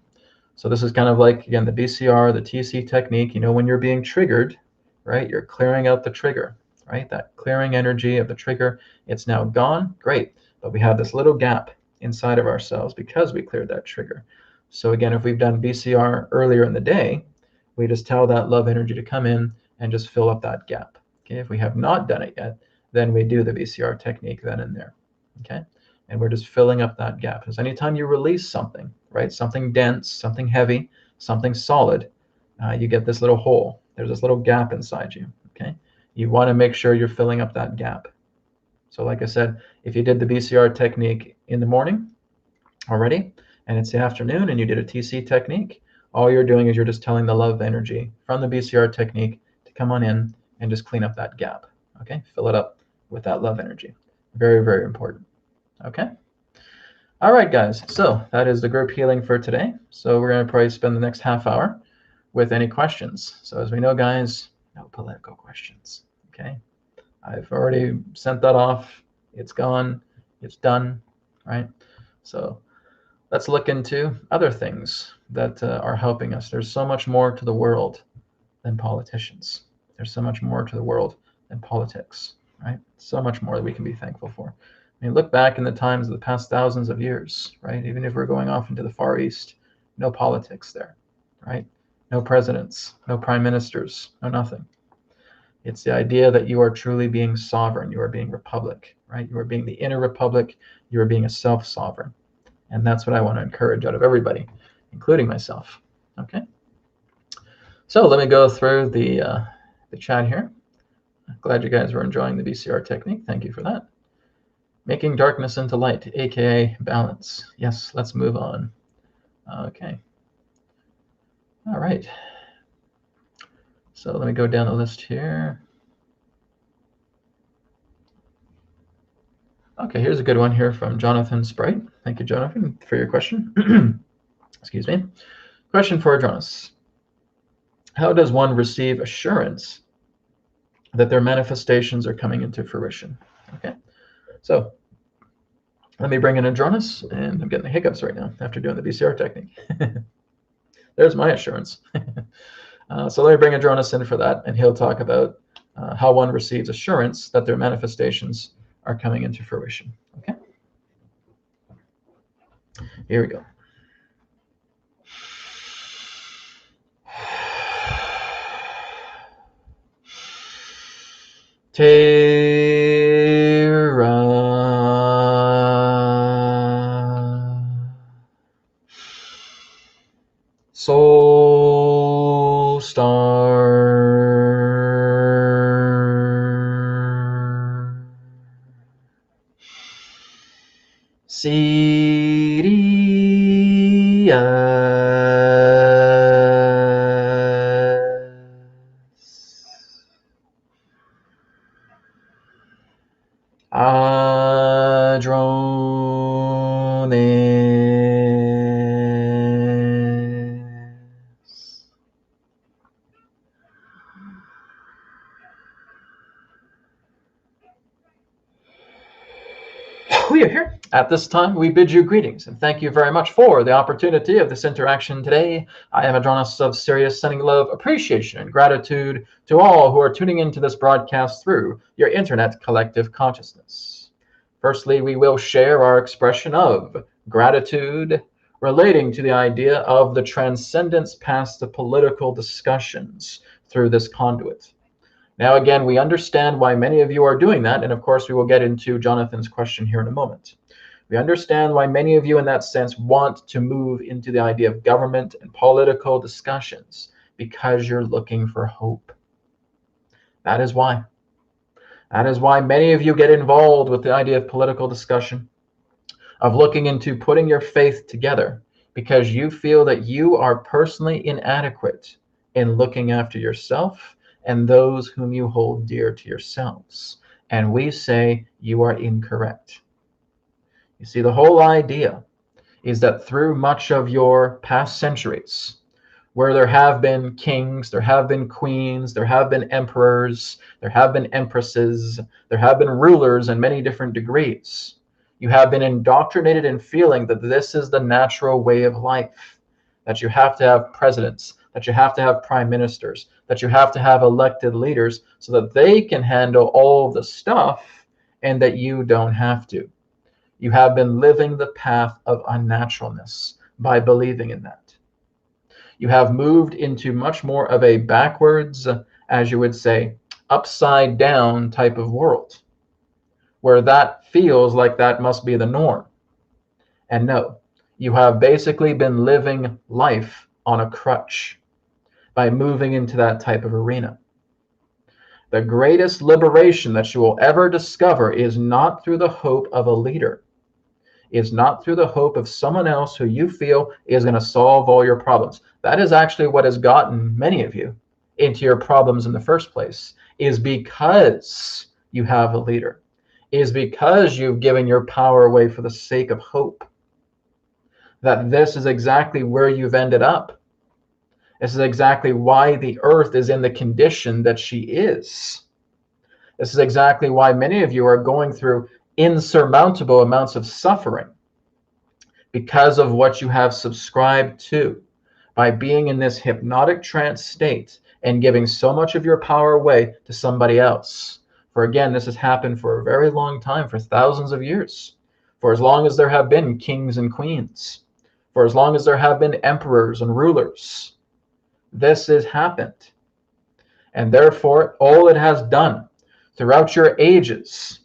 So this is kind of like, again, the BCR, the TC technique. You know, when you're being triggered, right? You're clearing out the trigger, right? That clearing energy of the trigger, it's now gone, great. But we have this little gap inside of ourselves because we cleared that trigger. So again, if we've done BCR earlier in the day, we just tell that love energy to come in and just fill up that gap. Okay, if we have not done it yet, then we do the BCR technique then and there. Okay, and we're just filling up that gap. Because anytime you release something, right, something dense, something heavy, something solid, you get this little hole. There's this little gap inside you. Okay, you want to make sure you're filling up that gap. So like I said, if you did the BCR technique in the morning already, and it's the afternoon, and you did a TC technique, all you're doing is you're just telling the love energy from the BCR technique to come on in and just clean up that gap. Okay, fill it up with that love energy. Very, very important. Okay. All right, guys. So that is the group healing for today. So we're going to probably spend the next half hour with any questions. So as we know, guys, no political questions. Okay. I've already sent that off. It's gone. It's done. Right. So let's look into other things that are helping us. There's so much more to the world than politicians. There's so much more to the world than politics, right? So much more that we can be thankful for. I mean, look back in the times of the past thousands of years, right? Even if we're going off into the Far East, no politics there, right? No presidents, no prime ministers, no nothing. It's the idea that you are truly being sovereign. You are being republic, right? You are being the inner republic. You are being a self-sovereign. And that's what I want to encourage out of everybody, including myself. Okay. So let me go through the chat here. Glad you guys were enjoying the BCR technique. Thank you for that. Making darkness into light, aka balance. Yes, let's move on. Okay. All right. So let me go down the list here. Okay, here's a good one here from Jonathan Sprite. Thank you, Jonathan, for your question. Excuse me. Question for Adronis. How does one receive assurance that their manifestations are coming into fruition? Okay, so let me bring in Adronis, and I'm getting the hiccups right now after doing the BCR technique. There's my assurance. So let me bring Adronis in for that, and he'll talk about how one receives assurance that their manifestations are coming into fruition. Okay, here we go. Terra Soul Star Sirius Adronis we are here. At this time, we bid you greetings and thank you very much for the opportunity of this interaction today. I am Adronis of Sirius, sending love, appreciation, and gratitude to all who are tuning into this broadcast through your internet collective consciousness. Firstly, we will share our expression of gratitude relating to the idea of the transcendence past the political discussions through this conduit. Now, again, we understand why many of you are doing that, and of course, we will get into Jonathan's question here in a moment. We understand why many of you, in that sense, want to move into the idea of government and political discussions because you're looking for hope. That is why. That is why many of you get involved with the idea of political discussion, of looking into putting your faith together, because you feel that you are personally inadequate in looking after yourself and those whom you hold dear to yourselves. And we say you are incorrect. You see, the whole idea is that through much of your past centuries, where there have been kings, there have been queens, there have been emperors, there have been empresses, there have been rulers in many different degrees, you have been indoctrinated in feeling that this is the natural way of life, that you have to have presidents, that you have to have prime ministers, that you have to have elected leaders so that they can handle all the stuff and that you don't have to. You have been living the path of unnaturalness by believing in that. You have moved into much more of a backwards, as you would say, upside down type of world, where that feels like that must be the norm. And no, you have basically been living life on a crutch by moving into that type of arena. The greatest liberation that you will ever discover is not through the hope of a leader, is not through the hope of someone else who you feel is going to solve all your problems. That is actually what has gotten many of you into your problems in the first place, is because you have a leader, is because you've given your power away for the sake of hope. That this is exactly where you've ended up. This is exactly why the earth is in the condition that she is. This is exactly why many of you are going through insurmountable amounts of suffering, because of what you have subscribed to by being in this hypnotic trance state and giving so much of your power away to somebody else. For again, this has happened for a very long time, for thousands of years, for as long as there have been kings and queens, for as long as there have been emperors and rulers. This has happened. And therefore, all it has done throughout your ages,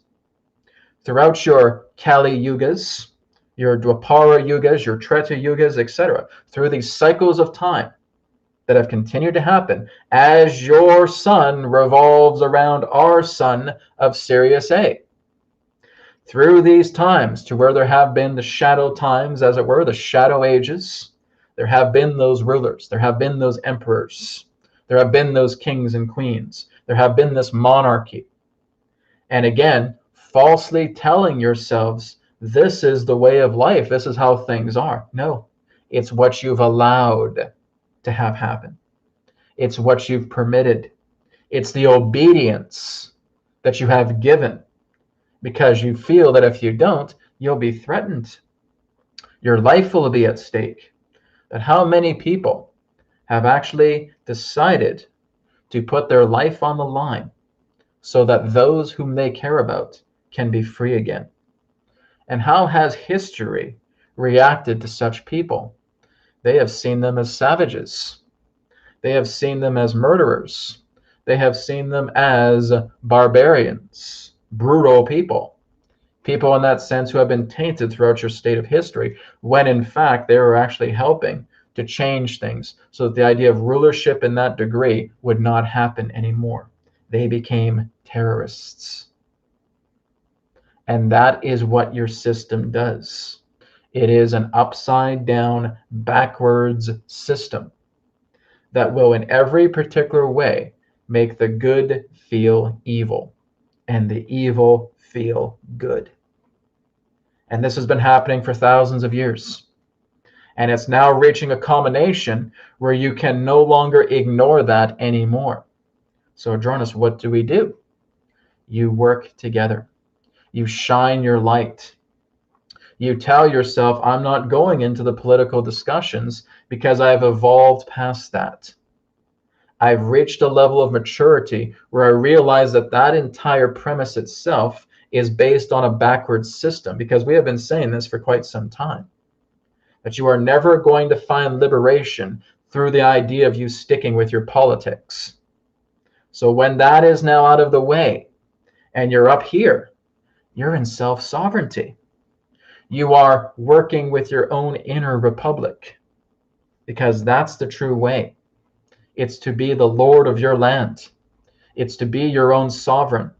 throughout your Kali Yugas, your Dwapara Yugas, your Treta Yugas, etc., through these cycles of time that have continued to happen as your sun revolves around our sun of Sirius A. Through these times to where there have been the shadow times, as it were, the shadow ages, there have been those rulers, there have been those emperors, there have been those kings and queens, there have been this monarchy. And again, falsely telling yourselves, this is the way of life, this is how things are. No, it's what you've allowed to have happen. It's what you've permitted. It's the obedience that you have given, because you feel that if you don't, you'll be threatened. Your life will be at stake. But how many people have actually decided to put their life on the line so that those whom they care about can be free again? And how has history reacted to such people? They have seen them as savages. They have seen them as murderers. They have seen them as barbarians, brutal people. People in that sense who have been tainted throughout your state of history, when in fact they were actually helping to change things so that the idea of rulership in that degree would not happen anymore. They became terrorists. And that is what your system does. It is an upside down, backwards system that will in every particular way make the good feel evil and the evil feel good. And this has been happening for thousands of years. And it's now reaching a culmination where you can no longer ignore that anymore. So, Adronis, what do? You work together. You shine your light. You tell yourself, I'm not going into the political discussions because I've evolved past that. I've reached a level of maturity where I realize that that entire premise itself is based on a backwards system, because we have been saying this for quite some time, that you are never going to find liberation through the idea of you sticking with your politics. So when that is now out of the way and you're up here, you're in self-sovereignty. You are working with your own inner republic, because that's the true way. It's to be the Lord of your land. It's to be your own sovereign.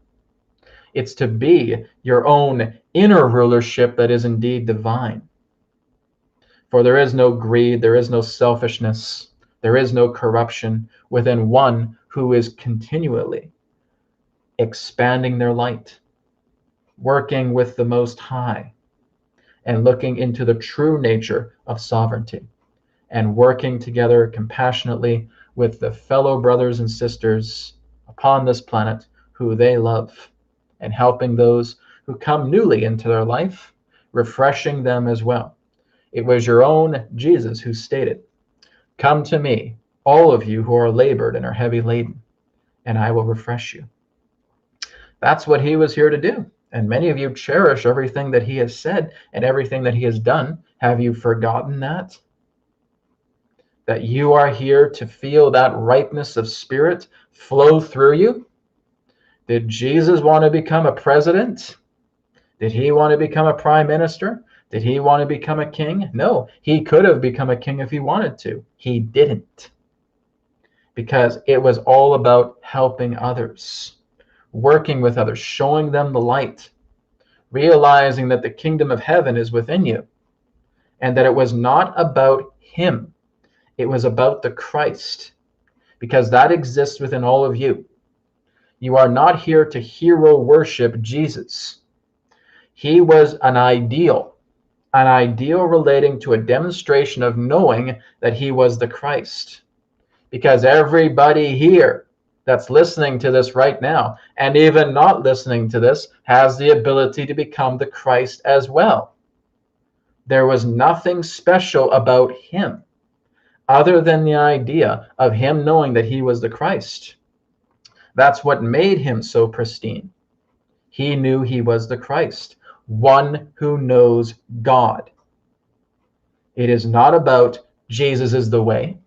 It's to be your own inner rulership that is indeed divine. For there is no greed, there is no selfishness, there is no corruption within one who is continually expanding their light, working with the Most High, and looking into the true nature of sovereignty, and working together compassionately with the fellow brothers and sisters upon this planet who they love, and helping those who come newly into their life, refreshing them as well. It was your own Jesus who stated, "Come to me, all of you who are labored and are heavy laden, and I will refresh you." That's what he was here to do. And many of you cherish everything that he has said and everything that he has done. Have you forgotten that? That you are here to feel that ripeness of spirit flow through you? Did Jesus want to become a president? Did he want to become a prime minister? Did he want to become a king? No, he could have become a king if he wanted to. He didn't. Because it was all about helping others, working with others, showing them the light, realizing that the kingdom of heaven is within you, and that it was not about him. It was about the Christ, because that exists within all of you. You are not here to hero worship Jesus. He was an ideal relating to a demonstration of knowing that he was the Christ. Because everybody here that's listening to this right now, and even not listening to this, has the ability to become the Christ as well. There was nothing special about him other than the idea of him knowing that he was the Christ. That's what made him so pristine. He knew he was the Christ, one who knows God. It is not about Jesus is the way.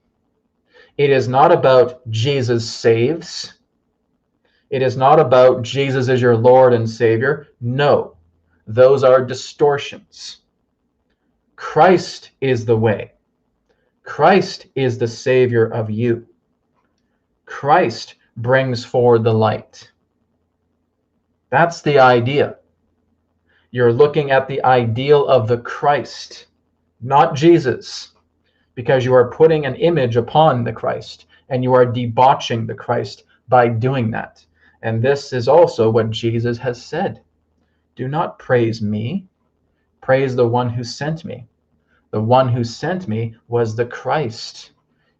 It is not about Jesus saves. It is not about Jesus is your Lord and Savior. No, those are distortions. Christ is the way. Christ is the Savior of you. Christ brings forward the light. That's the idea. You're looking at the ideal of the Christ, not Jesus, because you are putting an image upon the Christ, and you are debauching the Christ by doing that. And this is also what Jesus has said. Do not praise me, praise the one who sent me. The one who sent me was the Christ.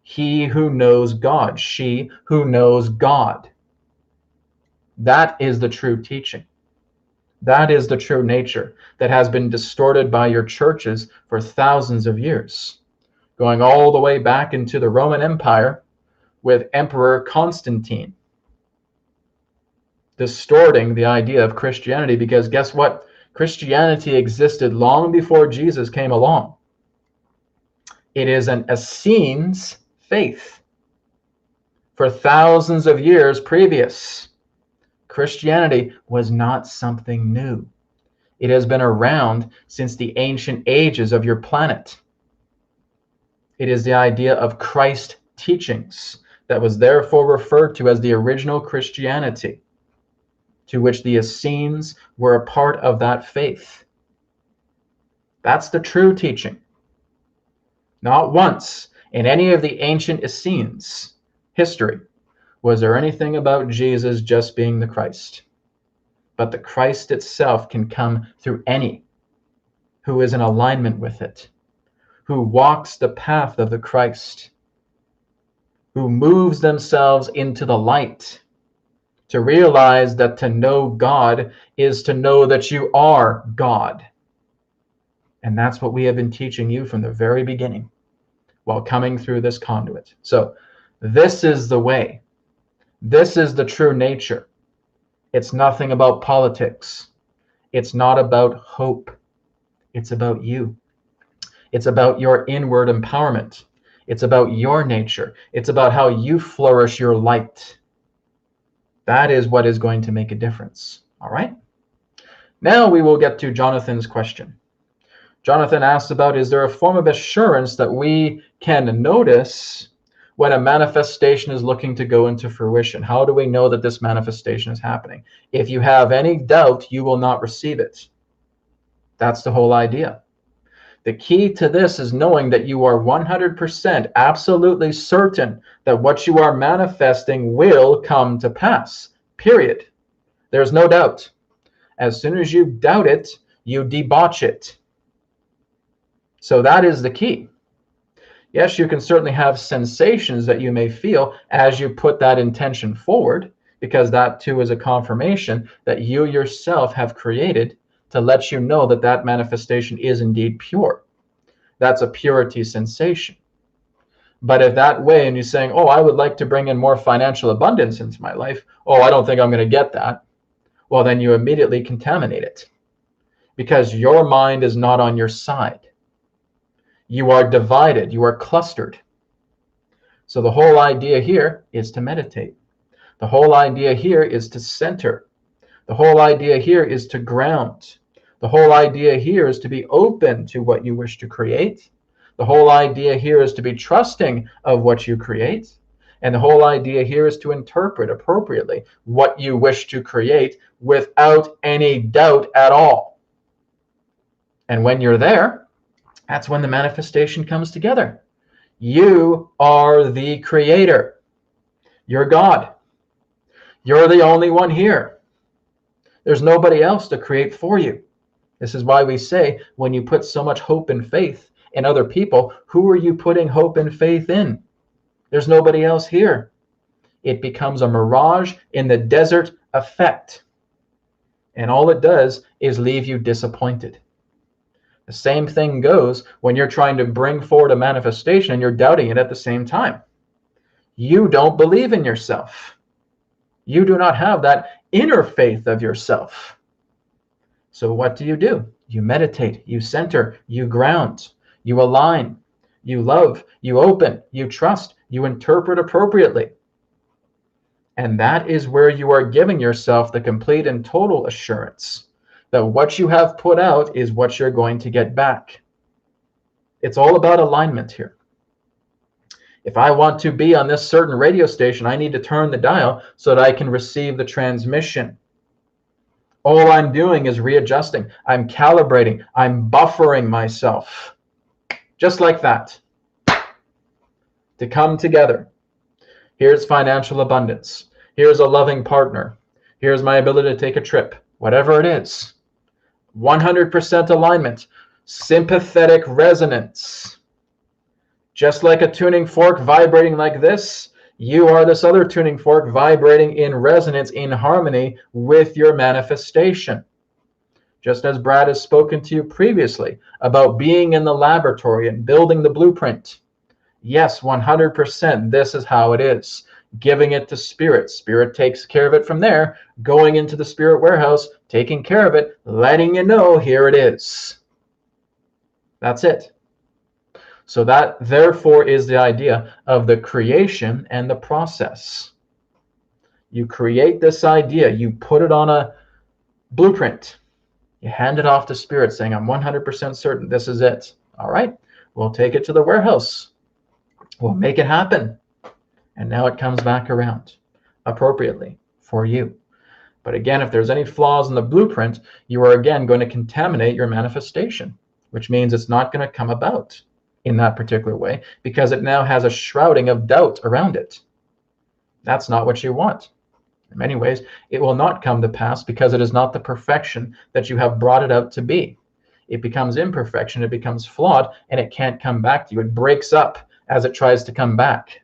He who knows God, she who knows God. That is the true teaching. That is the true nature that has been distorted by your churches for thousands of years, going all the way back into the Roman Empire with Emperor Constantine, distorting the idea of Christianity, because guess what? Christianity existed long before Jesus came along. It is an Essenes faith. For thousands of years previous, Christianity was not something new. It has been around since the ancient ages of your planet. It is the idea of Christ teachings that was therefore referred to as the original Christianity, to which the Essenes were a part of that faith. That's the true teaching. Not once in any of the ancient Essenes history was there anything about Jesus just being the Christ. But the Christ itself can come through any who is in alignment with it, who walks the path of the Christ, who moves themselves into the light, to realize that to know God is to know that you are God. And that's what we have been teaching you from the very beginning while coming through this conduit. So this is the way. This is the true nature. It's nothing about politics. It's not about hope. It's about you. It's about your inward empowerment. It's about your nature. It's about how you flourish your light. That is what is going to make a difference. All right? Now we will get to Jonathan's question. Jonathan asks about, is there a form of assurance that we can notice when a manifestation is looking to go into fruition? How do we know that this manifestation is happening? If you have any doubt, you will not receive it. That's the whole idea. The key to this is knowing that you are 100% absolutely certain that what you are manifesting will come to pass, period. There's no doubt. As soon as you doubt it, you debauch it. So that is the key. Yes, you can certainly have sensations that you may feel as you put that intention forward, because that too is a confirmation that you yourself have created to let you know that that manifestation is indeed pure. That's a purity sensation. But if that way, and you're saying, oh, I would like to bring in more financial abundance into my life, oh, I don't think I'm going to get that, well, then you immediately contaminate it, because your mind is not on your side. You are divided, you are clustered. So the whole idea here is to meditate. The whole idea here is to center. The whole idea here is to ground. The whole idea here is to be open to what you wish to create. The whole idea here is to be trusting of what you create. And the whole idea here is to interpret appropriately what you wish to create without any doubt at all. And when you're there, that's when the manifestation comes together. You are the creator. You're God. You're the only one here. There's nobody else to create for you. This is why we say, when you put so much hope and faith in other people, who are you putting hope and faith in? There's nobody else here. It becomes a mirage in the desert effect. And all it does is leave you disappointed. The same thing goes when you're trying to bring forward a manifestation and you're doubting it at the same time. You don't believe in yourself. You do not have that inner faith of yourself. So what do? You meditate, you center, you ground, you align, you love, you open, you trust, you interpret appropriately. And that is where you are giving yourself the complete and total assurance that what you have put out is what you're going to get back. It's all about alignment here. If I want to be on this certain radio station, I need to turn the dial so that I can receive the transmission. All I'm doing is readjusting. I'm calibrating. I'm buffering myself. Just like that. To come together. Here's financial abundance. Here's a loving partner. Here's my ability to take a trip. Whatever it is. 100% alignment. Sympathetic resonance. Just like a tuning fork vibrating like this, you are this other tuning fork vibrating in resonance, in harmony with your manifestation. Just as Brad has spoken to you previously about being in the laboratory and building the blueprint. Yes, 100%, this is how it is. Giving it to Spirit. Spirit takes care of it from there, going into the Spirit warehouse, taking care of it, letting you know, here it is. That's it. So that, therefore, is the idea of the creation and the process. You create this idea, you put it on a blueprint, you hand it off to Spirit saying, I'm 100% certain this is it. All right, we'll take it to the warehouse. We'll make it happen. And now it comes back around appropriately for you. But again, if there's any flaws in the blueprint, you are again going to contaminate your manifestation, which means it's not going to come about in that particular way, because it now has a shrouding of doubt around it. That's not what you want. In many ways, it will not come to pass because it is not the perfection that you have brought it out to be. It becomes imperfection, it becomes flawed, and it can't come back to you. It breaks up as it tries to come back.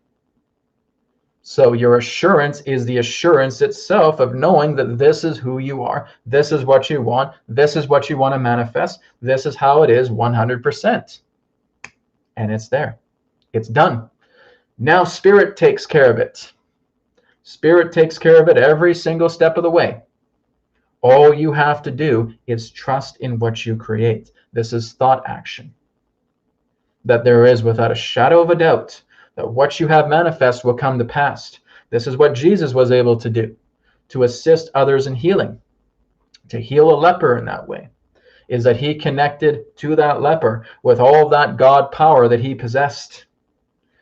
So your assurance is the assurance itself of knowing that this is who you are, this is what you want, this is what you want to manifest, this is how it is 100%. And it's there. It's done. Now Spirit takes care of it. Spirit takes care of it every single step of the way. All you have to do is trust in what you create. This is thought action. That there is, without a shadow of a doubt, that what you have manifest will come to pass. This is what Jesus was able to do, to assist others in healing, to heal a leper in that way, is that he connected to that leper with all that God power that he possessed.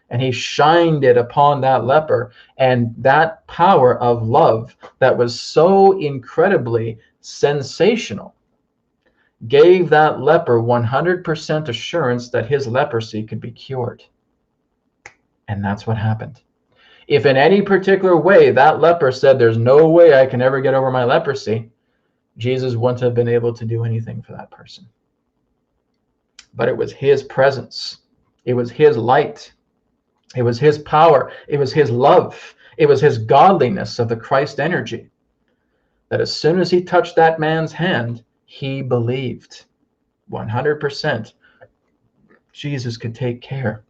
And he shined it upon that leper. And that power of love that was so incredibly sensational gave that leper 100% assurance that his leprosy could be cured. And that's what happened. If in any particular way that leper said, there's no way I can ever get over my leprosy, Jesus wouldn't have been able to do anything for that person. But it was his presence. It was his light. It was his power. It was his love. It was his godliness of the Christ energy that as soon as he touched that man's hand, he believed 100% Jesus could take care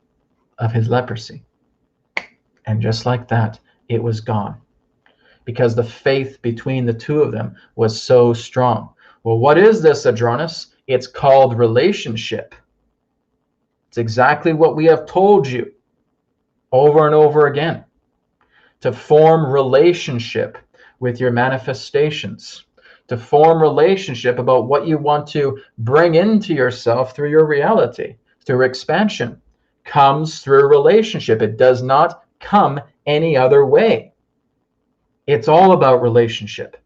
of his leprosy. And just like that, it was gone. Because the faith between the two of them was so strong. Well, what is this, Adronis? It's called relationship. It's exactly what we have told you over and over again. To form relationship with your manifestations. To form relationship about what you want to bring into yourself through your reality, through expansion, comes through relationship. It does not come any other way. It's all about relationship.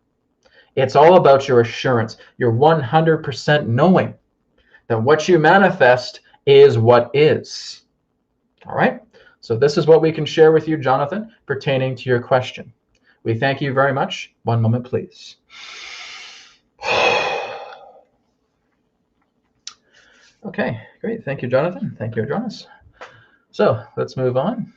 It's all about your assurance, your 100% knowing that what you manifest is what is. All right? So this is what we can share with you, Jonathan, pertaining to your question. We thank you very much. One moment, please. Okay, great. Thank you, Jonathan. Thank you, Adronis. So let's move on.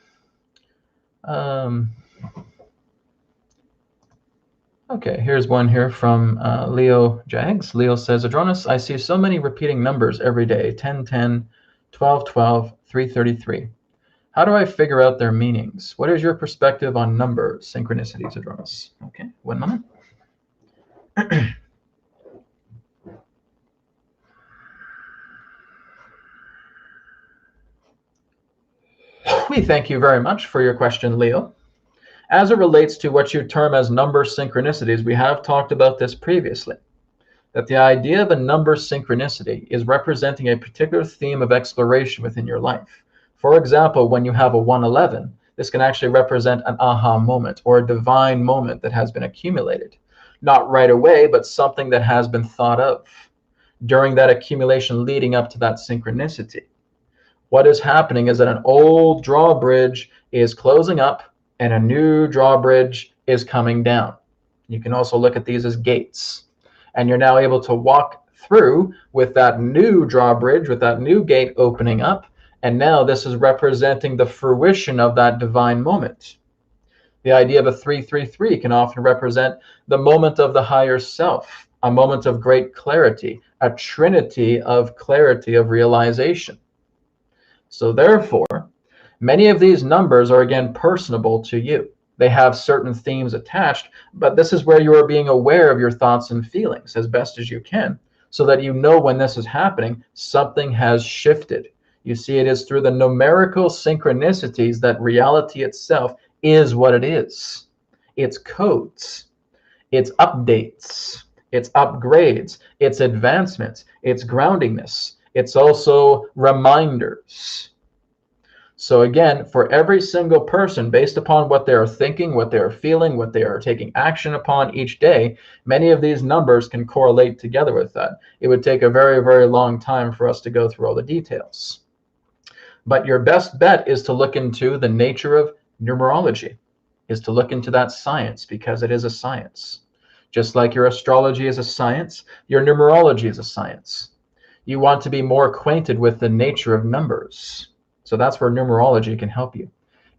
Okay, here's one here from Leo Jags. Leo says, Adronis, I see so many repeating numbers every day, 10, 10, 12, 12, 333. How do I figure out their meanings? What is your perspective on number synchronicities, Adronis? Okay, 1 moment. We thank you very much for your question, Leo. As it relates to what you term as number synchronicities, we have talked about this previously, that the idea of a number synchronicity is representing a particular theme of exploration within your life. For example, when you have a 111, this can actually represent an aha moment or a divine moment that has been accumulated. Not right away, but something that has been thought of during that accumulation leading up to that synchronicity. What is happening is that an old drawbridge is closing up and a new drawbridge is coming down. You can also look at these as gates. And you're now able to walk through with that new drawbridge, with that new gate opening up. And now this is representing the fruition of that divine moment. The idea of a 333 can often represent the moment of the higher self, a moment of great clarity, a trinity of clarity of realization. So therefore, many of these numbers are again personable to you. They have certain themes attached, but this is where you are being aware of your thoughts and feelings as best as you can, so that you know when this is happening, something has shifted. You see, it is through the numerical synchronicities that reality itself is what it is. It's codes, it's updates, it's upgrades, it's advancements, it's groundingness. It's also reminders. So again, for every single person, based upon what they are thinking, what they are feeling, what they are taking action upon each day, many of these numbers can correlate together with that. It would take a very, very long time for us to go through all the details. But your best bet is to look into the nature of numerology, is to look into that science, because it is a science. Just like your astrology is a science, your numerology is a science. You want to be more acquainted with the nature of numbers. So that's where numerology can help you.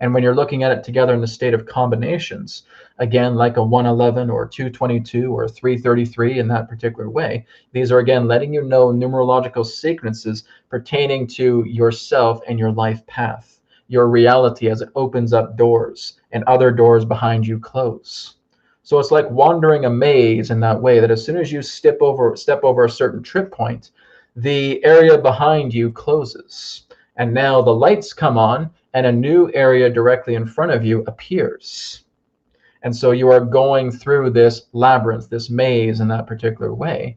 And when you're looking at it together in the state of combinations, again, like a 111 or 222 or 333 in that particular way, these are, again, letting you know numerological sequences pertaining to yourself and your life path, your reality as it opens up doors and other doors behind you close. So it's like wandering a maze in that way, that as soon as you step over a certain trip point, the area behind you closes. And now the lights come on and a new area directly in front of you appears. And so you are going through this labyrinth, this maze in that particular way,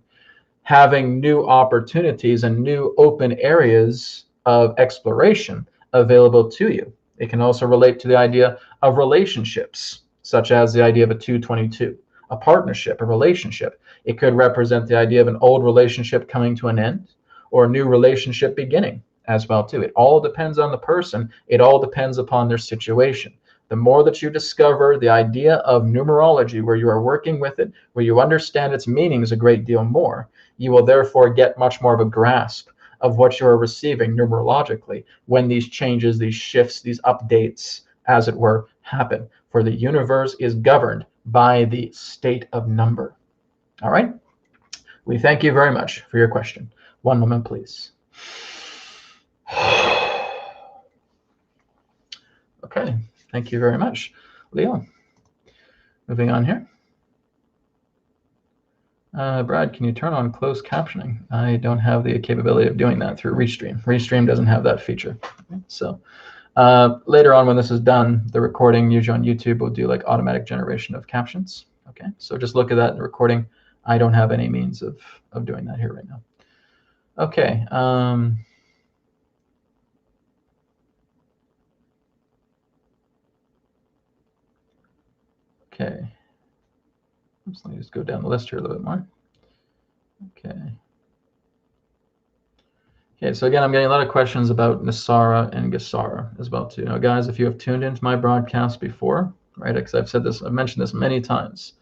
having new opportunities and new open areas of exploration available to you. It can also relate to the idea of relationships, such as the idea of a 222, a partnership, a relationship. It could represent the idea of an old relationship coming to an end or a new relationship beginning as well too. It all depends on the person. It all depends upon their situation. The more that you discover the idea of numerology, where you are working with it, where you understand its meanings a great deal more, you will therefore get much more of a grasp of what you are receiving numerologically when these changes, these shifts, these updates, as it were, happen. For the universe is governed by the state of number. All right? We thank you very much for your question. One moment, please. Okay, thank you very much. Leo, moving on here. Brad, can you turn on closed captioning? I don't have the capability of doing that through Restream. Restream doesn't have that feature. So later on when this is done, the recording usually on YouTube will do like automatic generation of captions. Okay, so just look at that in the recording. I don't have any means of doing that here right now. Okay. Okay. Oops, let me just go down the list here a little bit more. Okay. Okay, so again, I'm getting a lot of questions about Nasara and Gesara as well too. Now, guys, if you have tuned into my broadcast before, right, because I've said this, I've mentioned this many times,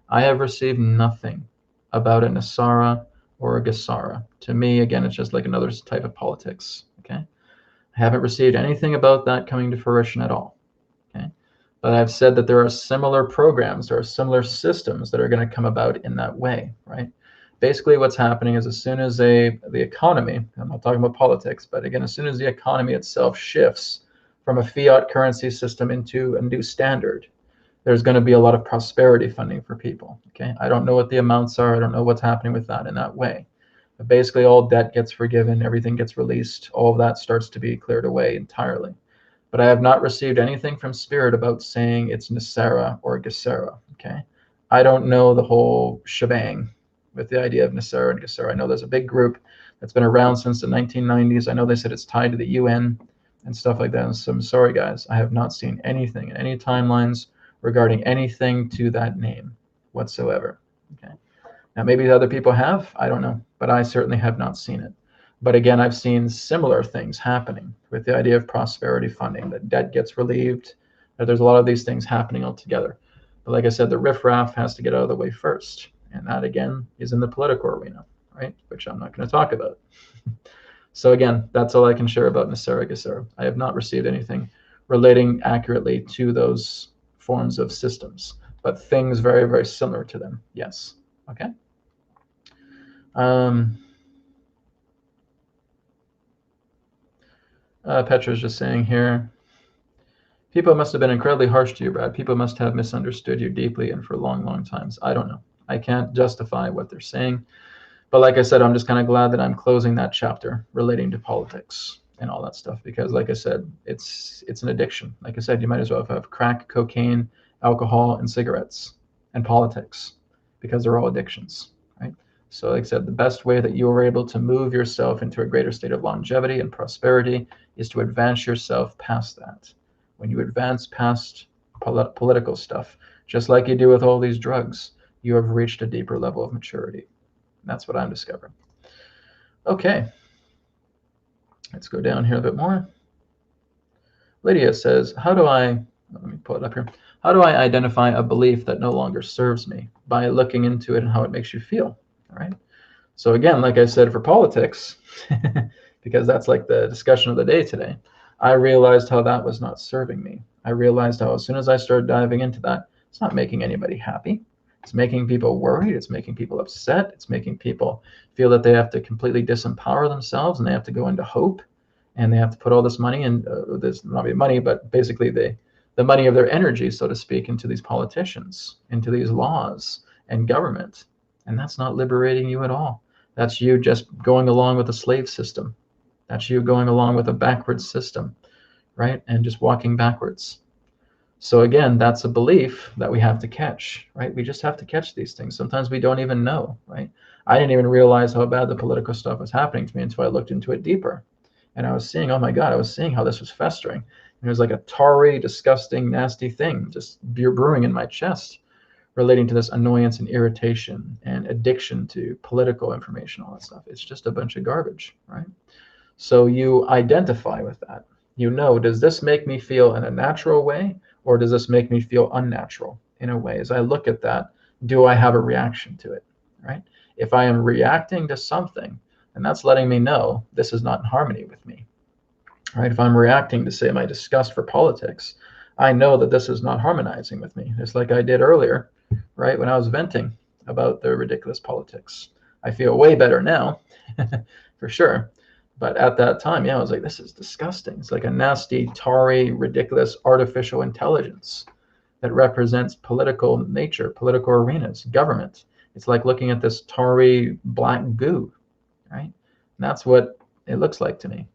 I have received nothing about a Nasara or a Gesara. To me, again, it's just like another type of politics. Okay, I haven't received anything about that coming to fruition at all. Okay, but I've said that there are similar programs, there are similar systems that are going to come about in that way, right? Basically, what's happening is as soon as the economy, I'm not talking about politics, but again, as soon as the economy itself shifts from a fiat currency system into a new standard, there's going to be a lot of prosperity funding for people. Okay, I don't know what the amounts are. I don't know what's happening with that in that way. But basically, all debt gets forgiven, everything gets released, all of that starts to be cleared away entirely. But I have not received anything from Spirit about saying it's Nasara or Gesara. Okay, I don't know the whole shebang with the idea of Nasara and Gesara. I know there's a big group that's been around since the 1990s. I know they said it's tied to the UN and stuff like that. And so I'm sorry, guys, I have not seen anything in any timelines regarding anything to that name whatsoever. Okay. Now, maybe other people have, I don't know, but I certainly have not seen it. But again, I've seen similar things happening with the idea of prosperity funding, that debt gets relieved, that there's a lot of these things happening altogether. But like I said, the riffraff has to get out of the way first. And that, again, is in the political arena, right? Which I'm not going to talk about. So again, that's all I can share about Nasara Gesara. I have not received anything relating accurately to those forms of systems, but things very, very similar to them, yes. Okay. Petra's just saying here, people must have been incredibly harsh to you, Brad. People must have misunderstood you deeply and for long, long times. I don't know. I can't justify what they're saying. But like I said, I'm just kind of glad that I'm closing that chapter relating to politics and all that stuff, because like I said, it's an addiction. Like I said, you might as well have crack, cocaine, alcohol, and cigarettes and politics, because they're all addictions, right? So like I said, the best way that you are able to move yourself into a greater state of longevity and prosperity is to advance yourself past that. When you advance past political stuff, just like you do with all these drugs, you have reached a deeper level of maturity. That's what I'm discovering. Okay, let's go down here a bit more. Lydia says, how do I, let me pull it up here. How do I identify a belief that no longer serves me? By looking into it and how it makes you feel, all right? So again, like I said, for politics, because that's like the discussion of the day today, I realized how that was not serving me. I realized how as soon as I started diving into that, it's not making anybody happy. It's making people worried. It's making people upset. It's making people feel that they have to completely disempower themselves and they have to go into hope and they have to put all this money in, this not be money, but basically the money of their energy, so to speak, into these politicians, into these laws and government. And that's not liberating you at all. That's you just going along with a slave system. That's you going along with a backwards system, right? And just walking backwards. So again, that's a belief that we have to catch, right? We just have to catch these things. Sometimes we don't even know, right? I didn't even realize how bad the political stuff was happening to me until I looked into it deeper. And I was seeing, oh my God, I was seeing how this was festering. And it was like a tarry, disgusting, nasty thing just brewing in my chest, relating to this annoyance and irritation and addiction to political information, all that stuff. It's just a bunch of garbage, right? So you identify with that. You know, does this make me feel in a natural way, or does this make me feel unnatural in a way? As I look at that, do I have a reaction to it, right? If I am reacting to something, and that's letting me know this is not in harmony with me, right? If I'm reacting to, say, my disgust for politics, I know that this is not harmonizing with me. It's like I did earlier, right? When I was venting about the ridiculous politics. I feel way better now, for sure. But at that time, yeah, I was like, this is disgusting. It's like a nasty, tarry, ridiculous artificial intelligence that represents political nature, political arenas, government. It's like looking at this tarry black goo, right? And that's what it looks like to me.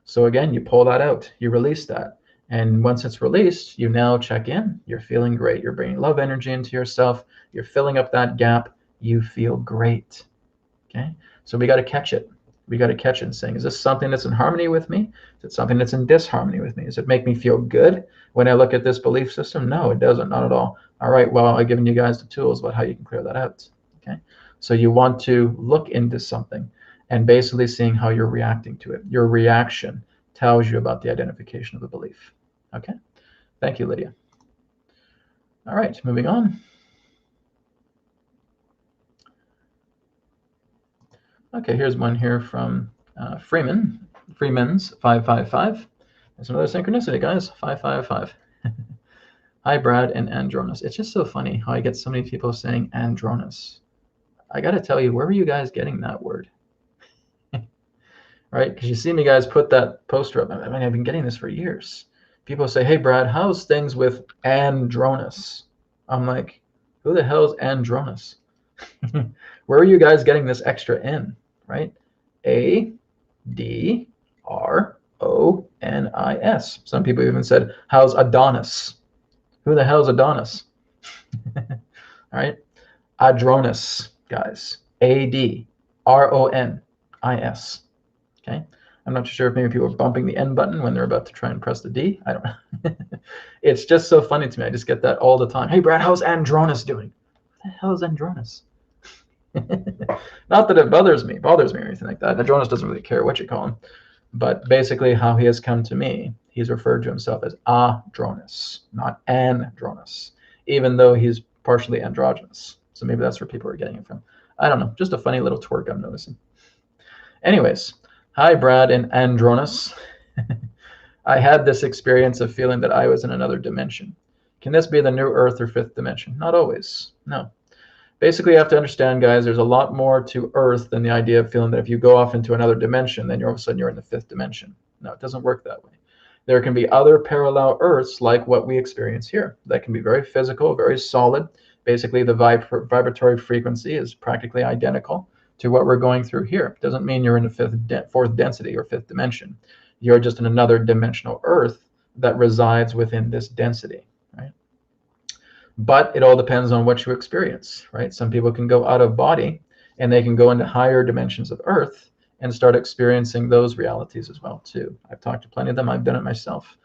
So again, you pull that out, you release that. And once it's released, you now check in. You're feeling great. You're bringing love energy into yourself. You're filling up that gap. You feel great. Okay? So we got to catch it. We got to catch it and saying, is this something that's in harmony with me? Is it something that's in disharmony with me? Does it make me feel good when I look at this belief system? No, it doesn't, not at all. All right, well, I've given you guys the tools about how you can clear that out. Okay, so you want to look into something and basically seeing how you're reacting to it. Your reaction tells you about the identification of the belief. Okay, thank you, Lydia. All right, moving on. Okay, here's one here from Freeman. Freeman's 555. There's another synchronicity, guys. 555. Hi, Brad and Andronis. It's just so funny how I get so many people saying Andronis. I got to tell you, where were you guys getting that word? Right? Because you see me guys put that poster up. I mean, I've been getting this for years. People say, hey, Brad, how's things with Andronis? I'm like, who the hell is Andronis? Where are you guys getting this extra N, right? Adronis. Some people even said, how's Adonis? Who the hell is Adonis? All right. Adronis, guys. Adronis. Okay. I'm not sure if maybe people are bumping the N button when they're about to try and press the D. I don't know. It's just so funny to me. I just get that all the time. Hey, Brad, how's Andronis doing? What the hell is Andronis? Not that it bothers me or anything like that. Adronis doesn't really care what you call him. But basically how he has come to me, he's referred to himself as Adronis, not Andronis, even though he's partially androgynous. So maybe that's where people are getting it from. I don't know. Just a funny little twerk I'm noticing. Anyways, hi, Brad and Adronis. I had this experience of feeling that I was in another dimension. Can this be the new Earth or fifth dimension? Not always. No. Basically, you have to understand, guys, there's a lot more to Earth than the idea of feeling that if you go off into another dimension, then all of a sudden you're in the fifth dimension. No, it doesn't work that way. There can be other parallel Earths like what we experience here that can be very physical, very solid. Basically, the vibratory frequency is practically identical to what we're going through here. It doesn't mean you're in the fourth density or fifth dimension. You're just in another dimensional Earth that resides within this density, right? But it all depends on what you experience, right? Some people can go out of body and they can go into higher dimensions of Earth and start experiencing those realities as well too. I've talked to plenty of them. I've done it myself.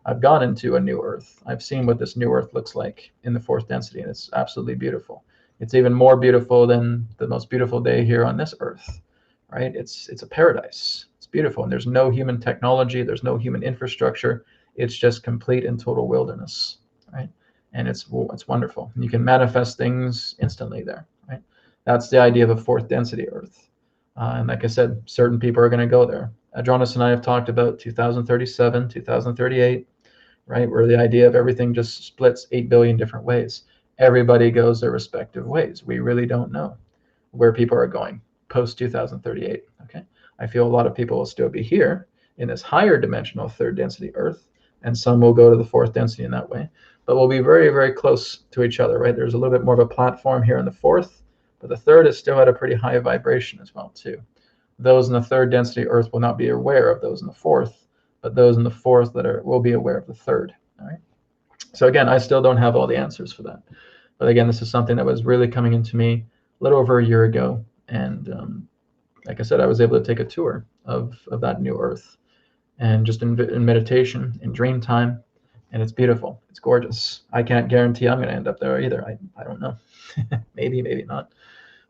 I've gone into a new Earth. I've seen what this new Earth looks like in the fourth density, and it's absolutely beautiful. It's even more beautiful than the most beautiful day here on this Earth, right? It's a paradise. It's beautiful, and there's no human technology. There's no human infrastructure. It's just complete and total wilderness, right? And it's wonderful. You can manifest things instantly there, right? That's the idea of a fourth density Earth. And like I said, certain people are going to go there. Adronis and I have talked about 2037, 2038, right? Where the idea of everything just splits 8 billion different ways. Everybody goes their respective ways. We really don't know where people are going post 2038. Okay, I feel a lot of people will still be here in this higher dimensional third density Earth, and some will go to the fourth density in that way. But we'll be very, very close to each other, right? There's a little bit more of a platform here in the fourth, but the third is still at a pretty high vibration as well too. Those in the third density Earth will not be aware of those in the fourth, but those in the fourth will be aware of the third. All right. So again, I still don't have all the answers for that. But again, this is something that was really coming into me a little over a year ago. And like I said, I was able to take a tour of that new Earth, and just in meditation, in dream time. And it's beautiful. It's gorgeous. I can't guarantee I'm going to end up there either. I don't know. Maybe, maybe not.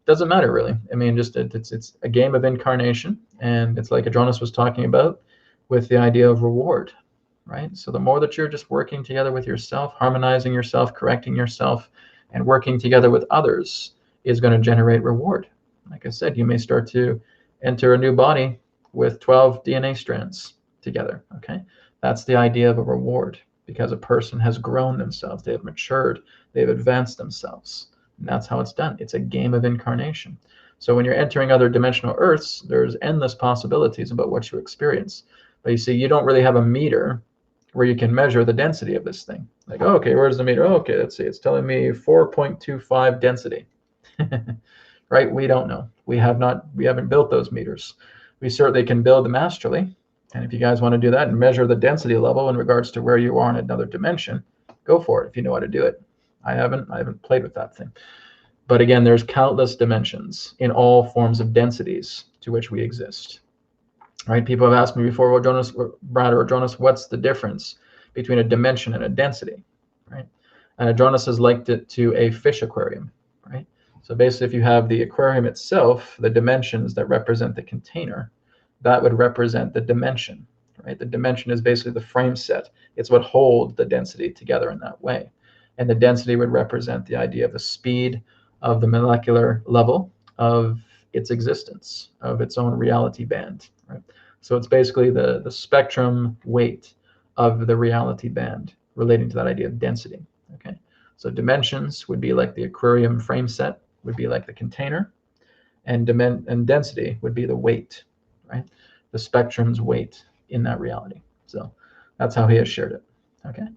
Doesn't matter really. I mean, just it's a game of incarnation, and it's like Adronis was talking about with the idea of reward, right? So the more that you're just working together with yourself, harmonizing yourself, correcting yourself, and working together with others is going to generate reward. Like I said, you may start to enter a new body with 12 DNA strands together, okay? That's the idea of a reward, because a person has grown themselves, they have matured, they've advanced themselves. And that's how it's done. It's a game of incarnation. So when you're entering other dimensional Earths, there's endless possibilities about what you experience. But you see, you don't really have a meter where you can measure the density of this thing. Like, oh, okay, where's the meter? Oh, okay, let's see. It's telling me 4.25 density. Right? We don't know. We haven't built those meters. We certainly can build them astrally. And if you guys want to do that and measure the density level in regards to where you are in another dimension, go for it if you know how to do it. I haven't played with that thing. But again, there's countless dimensions in all forms of densities to which we exist. Right? People have asked me before, well, Jonas, Brad or Adronis, what's the difference between a dimension and a density? Right? And Adronis has likened it to a fish aquarium. Right? So basically, if you have the aquarium itself, the dimensions that represent the container, that would represent the dimension. Right? The dimension is basically the frame set. It's what holds the density together in that way. And the density would represent the idea of the speed of the molecular level of its existence, of its own reality band. Right? So it's basically the spectrum weight of the reality band relating to that idea of density. Okay, so dimensions would be like the aquarium frame set, would be like the container, and density would be the weight, right? The spectrum's weight in that reality. So that's how he has shared it. Okay.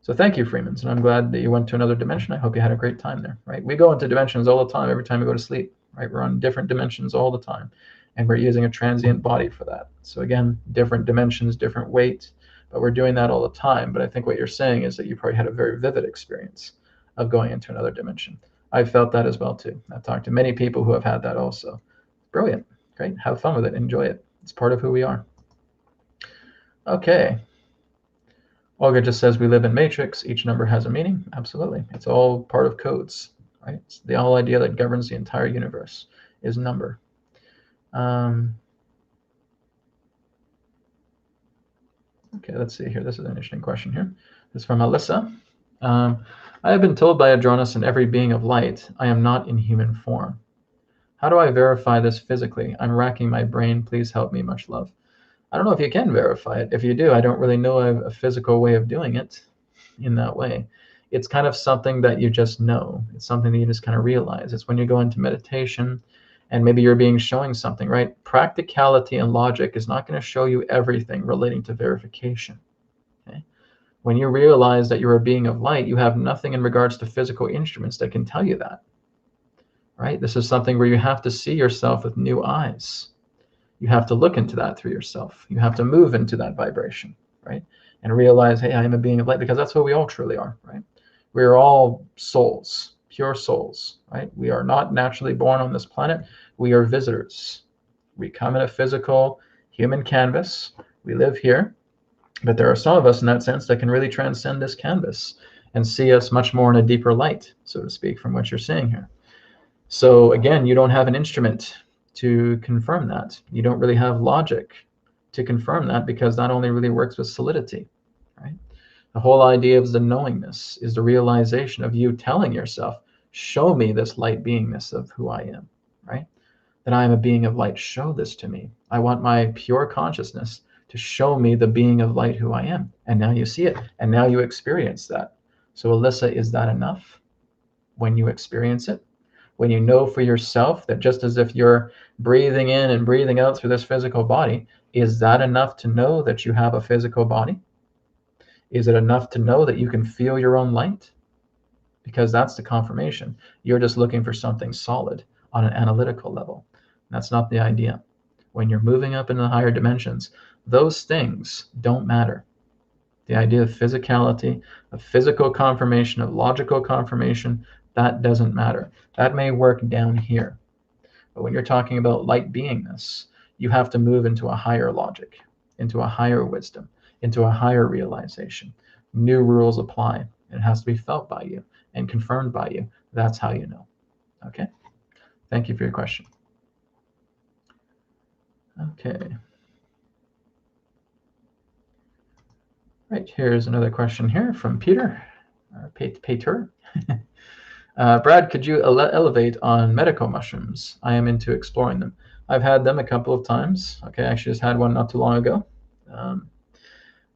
So thank you, Freemans, and I'm glad that you went to another dimension. I hope you had a great time there, right? We go into dimensions all the time, every time we go to sleep, right? We're on different dimensions all the time, and we're using a transient body for that. So again, different dimensions, different weight, but we're doing that all the time. But I think what you're saying is that you probably had a very vivid experience of going into another dimension. I felt that as well too. I've talked to many people who have had that also. Brilliant, great, have fun with it, enjoy it. It's part of who we are. Okay. Olga just says we live in matrix. Each number has a meaning. Absolutely. It's all part of codes, right? It's the whole idea that governs the entire universe is number. Okay, let's see here. This is an interesting question here. This is from Alyssa. I have been told by Adronis and every being of light, I am not in human form. How do I verify this physically? I'm racking my brain. Please help me. Much love. I don't know if you can verify it. If you do, I don't really know a physical way of doing it in that way. It's kind of something that you just know. It's something that you just kind of realize. It's when you go into meditation and maybe you're being showing something, right? Practicality and logic is not going to show you everything relating to verification. Okay? When you realize that you're a being of light, you have nothing in regards to physical instruments that can tell you that, right? This is something where you have to see yourself with new eyes. You have to look into that through yourself. You have to move into that vibration, right? And realize, hey, I am a being of light, because that's what we all truly are, right? We are all souls, pure souls, right? We are not naturally born on this planet. We are visitors. We come in a physical human canvas. We live here, but there are some of us in that sense that can really transcend this canvas and see us much more in a deeper light, so to speak, from what you're seeing here. So again, you don't have an instrument to confirm that. You don't really have logic to confirm that, because that only really works with solidity, right? The whole idea of the knowingness is the realization of you telling yourself, show me this light beingness of who I am, right? That I am a being of light. Show this to me. I want my pure consciousness to show me the being of light who I am. And now you see it, and now you experience that. So Alyssa, is that enough when you experience it? When you know for yourself that just as if you're breathing in and breathing out through this physical body, is that enough to know that you have a physical body? Is it enough to know that you can feel your own light? Because that's the confirmation. You're just looking for something solid on an analytical level. That's not the idea. When you're moving up into the higher dimensions, those things don't matter. The idea of physicality, of physical confirmation, of logical confirmation, that doesn't matter. That may work down here. But when you're talking about light beingness, you have to move into a higher logic, into a higher wisdom, into a higher realization. New rules apply. It has to be felt by you and confirmed by you. That's how you know. Okay? Thank you for your question. Okay. Right, here's another question here from Peter, Peter. Brad, could you elevate on medical mushrooms? I am into exploring them. I've had them a couple of times. Okay, I actually just had one not too long ago.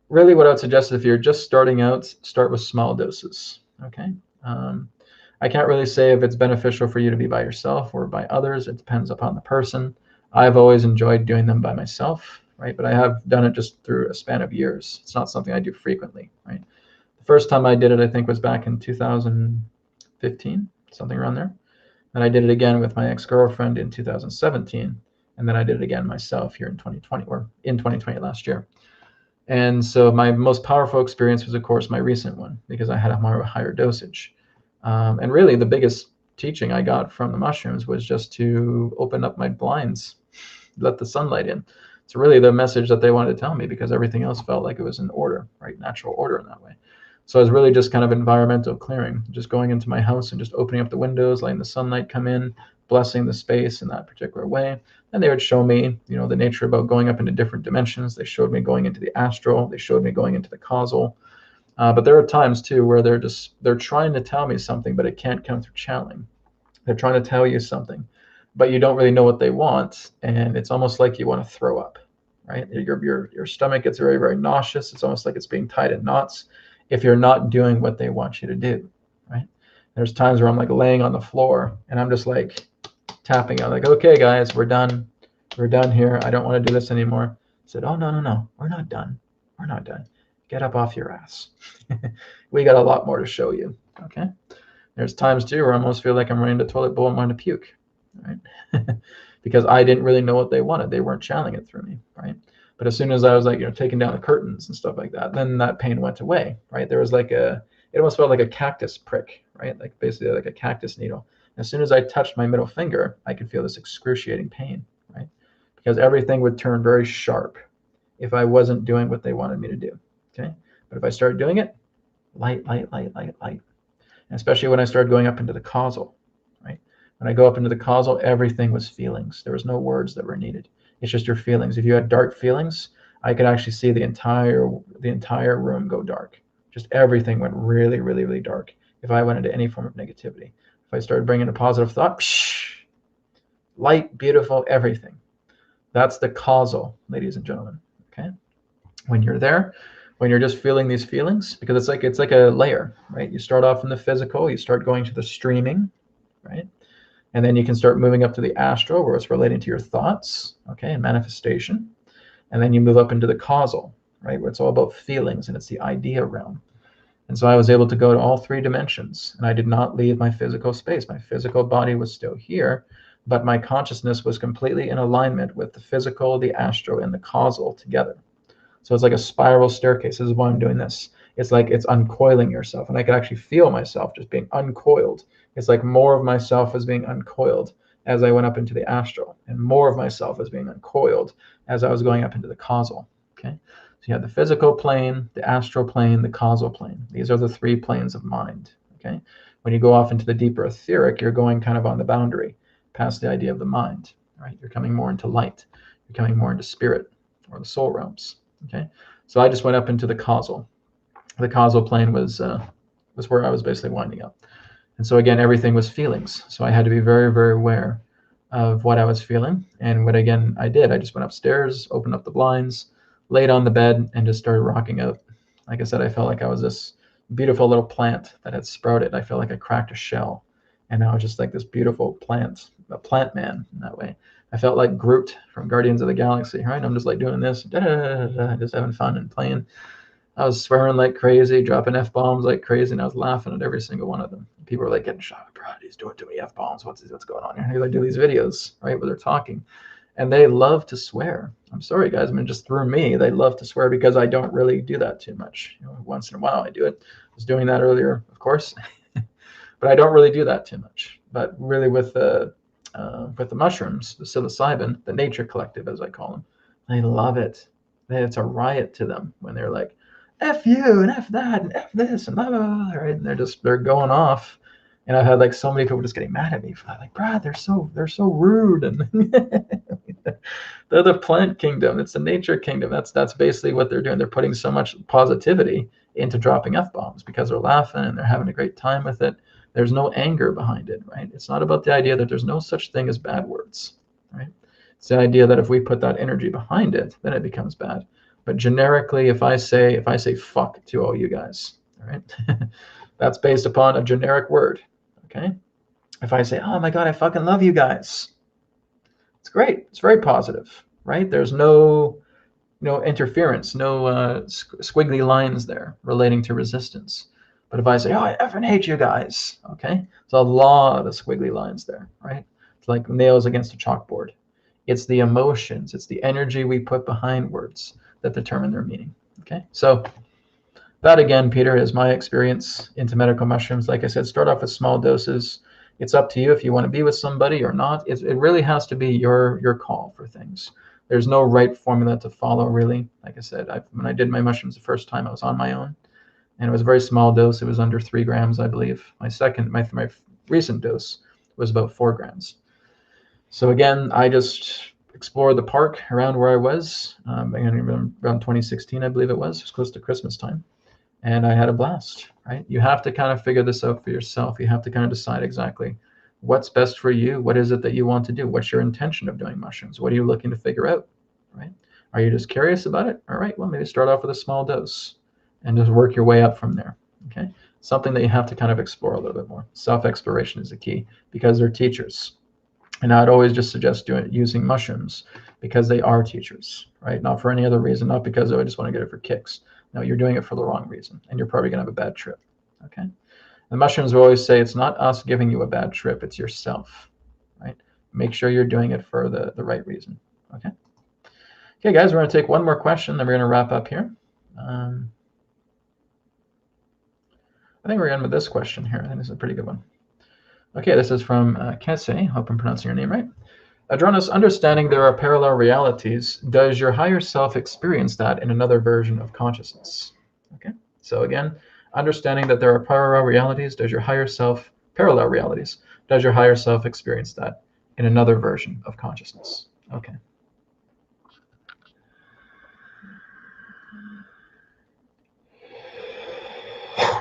Really, what I would suggest is if you're just starting out, start with small doses. Okay. I can't really say if it's beneficial for you to be by yourself or by others. It depends upon the person. I've always enjoyed doing them by myself, right? But I have done it just through a span of years. It's not something I do frequently, right? The first time I did it, I think, was back in 2015, something around there. And I did it again with my ex-girlfriend in 2017. And then I did it again myself here in 2020, or in 2020 last year. And so my most powerful experience was, of course, my recent one, because I had a more higher dosage. And really, the biggest teaching I got from the mushrooms was just to open up my blinds, let the sunlight in. It's really the message that they wanted to tell me, because everything else felt like it was in order, right? Natural order in that way. So it was really just kind of environmental clearing, just going into my house and just opening up the windows, letting the sunlight come in, blessing the space in that particular way. And they would show me, the nature about going up into different dimensions. They showed me going into the astral. They showed me going into the causal. But there are times too where they're trying to tell me something, but it can't come through channeling. They're trying to tell you something, but you don't really know what they want, and it's almost like you want to throw up, right? Your stomach gets very, very nauseous. It's almost like it's being tied in knots if you're not doing what they want you to do, right? There's times where I'm like laying on the floor and I'm just like tapping out, like, okay, guys, we're done. We're done here. I don't want to do this anymore. I said, oh, no, we're not done. We're not done. Get up off your ass. We got a lot more to show you, okay? There's times too where I almost feel like I'm running the toilet bowl and wanting to puke, right? Because I didn't really know what they wanted. They weren't channeling it through me, right? But as soon as I was like, taking down the curtains and stuff like that, then that pain went away, right? There was like it almost felt like a cactus prick, right? Like basically like a cactus needle. As soon as I touched my middle finger, I could feel this excruciating pain, right? Because everything would turn very sharp if I wasn't doing what they wanted me to do, okay? But if I started doing it, light. And especially when I started going up into the causal, right? When I go up into the causal, everything was feelings. There was no words that were needed. It's just your feelings. If you had dark feelings, I could actually see the entire room go dark. Just everything went really, really, really dark if I went into any form of negativity. If I started bringing a positive thought, light, beautiful, everything. That's the causal, ladies and gentlemen, okay? When you're there, when you're just feeling these feelings, because it's like a layer, right? You start off in the physical, you start going to the streaming, right? And then you can start moving up to the astral, where it's relating to your thoughts, okay, and manifestation. And then you move up into the causal, right, where it's all about feelings and it's the idea realm. And so I was able to go to all three dimensions, and I did not leave my physical space. My physical body was still here, but my consciousness was completely in alignment with the physical, the astral, and the causal together. So it's like a spiral staircase. This is why I'm doing this. It's like it's uncoiling yourself, and I could actually feel myself just being uncoiled. It's like more of myself was being uncoiled as I went up into the astral, and more of myself was being uncoiled as I was going up into the causal, okay? So you have the physical plane, the astral plane, the causal plane. These are the three planes of mind, okay? When you go off into the deeper etheric, you're going kind of on the boundary, past the idea of the mind, right? You're coming more into light. You're coming more into spirit or the soul realms, okay? So I just went up into the causal. The causal plane was where I was basically winding up. And so again, everything was feelings. So I had to be very, very aware of what I was feeling. And what, again, I did. I just went upstairs, opened up the blinds, laid on the bed and just started rocking out. Like I said, I felt like I was this beautiful little plant that had sprouted. I felt like I cracked a shell, and I was just like this beautiful plant, a plant man in that way. I felt like Groot from Guardians of the Galaxy, right? I'm just like doing this, just having fun and playing. I was swearing like crazy, dropping F-bombs like crazy, and I was laughing at every single one of them. People were like getting shot. Brad, he's doing too many F-bombs. What's going on here? I do these videos, right, where they're talking. And they love to swear. I'm sorry, guys. I mean, just through me, they love to swear because I don't really do that too much. Once in a while I do it. I was doing that earlier, of course, but I don't really do that too much. But really with the mushrooms, the psilocybin, the nature collective, as I call them, they love it. It's a riot to them when they're like, F you and F that and F this and blah, blah, blah, right? And they're going off. And I've had like so many people just getting mad at me for that. Like, Brad, they're so rude. And they're the plant kingdom. It's the nature kingdom. That's basically what they're doing. They're putting so much positivity into dropping F-bombs because they're laughing and they're having a great time with it. There's no anger behind it, right? It's not about the idea that there's no such thing as bad words, right? It's the idea that if we put that energy behind it, then it becomes bad. But generically, if I say fuck to all you guys, all right, that's based upon a generic word, okay? If I say, oh my God, I fucking love you guys, it's great. It's very positive, right? There's no interference, no squiggly lines there relating to resistance. But if I say, oh, I effing hate you guys, okay? So a lot of squiggly lines there, right? It's like nails against a chalkboard. It's the emotions, it's the energy we put behind words that determine their meaning, okay? So that again, Peter, is my experience into medical mushrooms. Like I said, start off with small doses. It's up to you if you want to be with somebody or not. It really has to be your call for things. There's no right formula to follow, really. Like I said, when I did my mushrooms the first time, I was on my own, and it was a very small dose. It was under 3 grams, I believe. My recent dose was about 4 grams. So again, I just explored the park around where I was, around 2016, I believe it was. It was close to Christmas time. And I had a blast, right? You have to kind of figure this out for yourself. You have to kind of decide exactly what's best for you. What is it that you want to do? What's your intention of doing mushrooms? What are you looking to figure out, right? Are you just curious about it? All right, well, maybe start off with a small dose and just work your way up from there, okay? Something that you have to kind of explore a little bit more. Self-exploration is the key because they're teachers. And I'd always just suggest using mushrooms because they are teachers, right? Not for any other reason, not because I just want to get it for kicks. No, you're doing it for the wrong reason, and you're probably going to have a bad trip, okay? The mushrooms will always say it's not us giving you a bad trip, it's yourself, right? Make sure you're doing it for the right reason, okay? Okay, guys, we're going to take one more question, then we're going to wrap up here. I think we're going with this question here. I think this is a pretty good one. Okay, this is from Kese. Hope I'm pronouncing your name right. Adronis, understanding there are parallel realities, does your higher self experience that in another version of consciousness? Okay, so again, understanding that there are parallel realities, does your higher self experience that in another version of consciousness? Okay.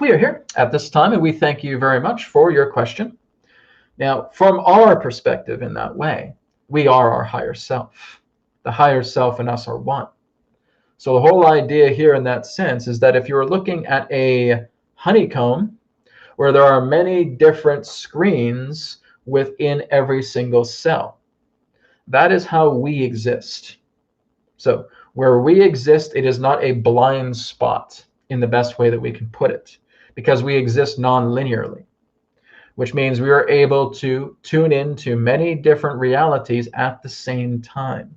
We are here at this time, and we thank you very much for your question. Now, from our perspective in that way, we are our higher self. The higher self and us are one. So the whole idea here in that sense is that if you're looking at a honeycomb where there are many different screens within every single cell, that is how we exist. So where we exist, it is not a blind spot in the best way that we can put it, because we exist non-linearly, which means we are able to tune into many different realities at the same time.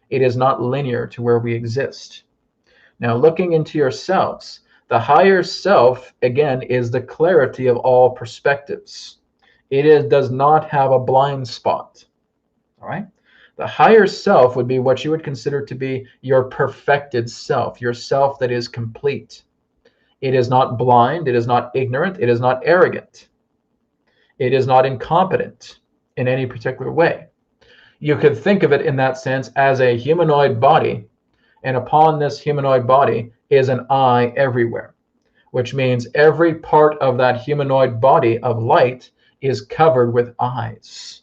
It is not linear to where we exist. Now, looking into yourselves, the higher self, again, is the clarity of all perspectives. It does not have a blind spot, all right? The higher self would be what you would consider to be your perfected self, your self that is complete. It is not blind, it is not ignorant, it is not arrogant. It is not incompetent in any particular way. You could think of it in that sense as a humanoid body, and upon this humanoid body is an eye everywhere, which means every part of that humanoid body of light is covered with eyes,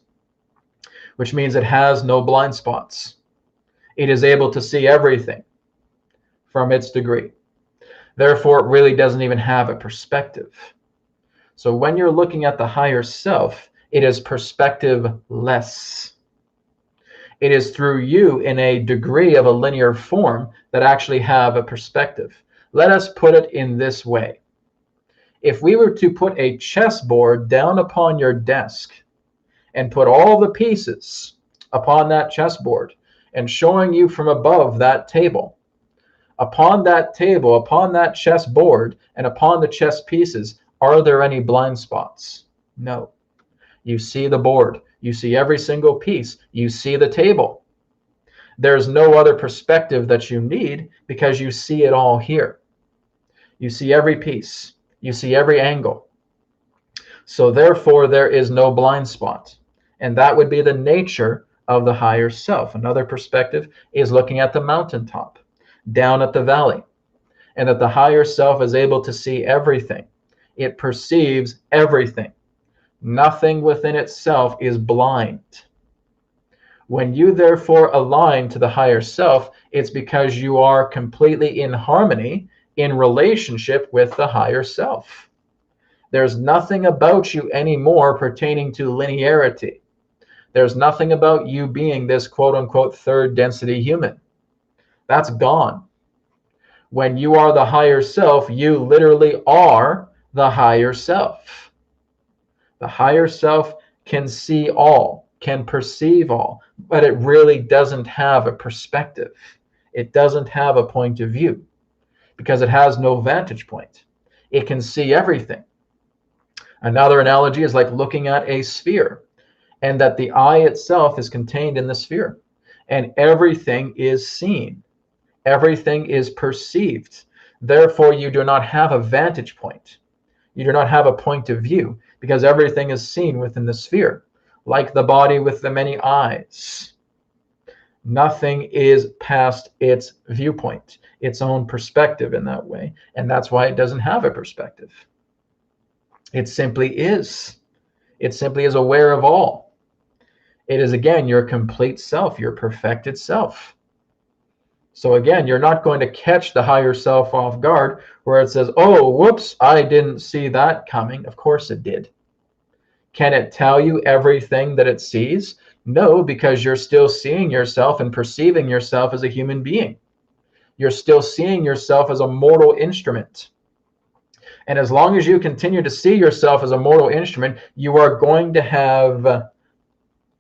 which means it has no blind spots. It is able to see everything. from its degree. Therefore, it really doesn't even have a perspective. So when you're looking at the higher self, it is perspective-less. It is through you in a degree of a linear form that actually have a perspective. Let us put it in this way. If we were to put a chessboard down upon your desk and put all the pieces upon that chessboard and showing you from above that table, upon that table, upon that chessboard, and upon the chess pieces, are there any blind spots? No. You see the board. You see every single piece. You see the table. There's no other perspective that you need because you see it all here. You see every piece. You see every angle. So therefore, there is no blind spot. And that would be the nature of the higher self. Another perspective is looking at the mountaintop, down at the valley, and that the higher self is able to see everything. It perceives everything. Nothing within itself is blind. When you therefore align to the higher self, it's because you are completely in harmony, in relationship with the higher self. There's nothing about you anymore pertaining to linearity. There's nothing about you being this quote unquote third density human. That's gone. When you are the higher self, you literally are the higher self. The higher self can see all, can perceive all, but it really doesn't have a perspective. It doesn't have a point of view because it has no vantage point. It can see everything. Another analogy is like looking at a sphere, and that the eye itself is contained in the sphere, and everything is seen. Everything is perceived. Therefore, you do not have a vantage point. You do not have a point of view because everything is seen within the sphere, like the body with the many eyes. Nothing is past its viewpoint, its own perspective in that way. And that's why it doesn't have a perspective. It simply is. It simply is aware of all. It is, again, your complete self, your perfected self. So again, you're not going to catch the higher self off guard where it says, oh, whoops, I didn't see that coming. Of course it did. Can it tell you everything that it sees? No, because you're still seeing yourself and perceiving yourself as a human being. You're still seeing yourself as a mortal instrument. And as long as you continue to see yourself as a mortal instrument, you are going to have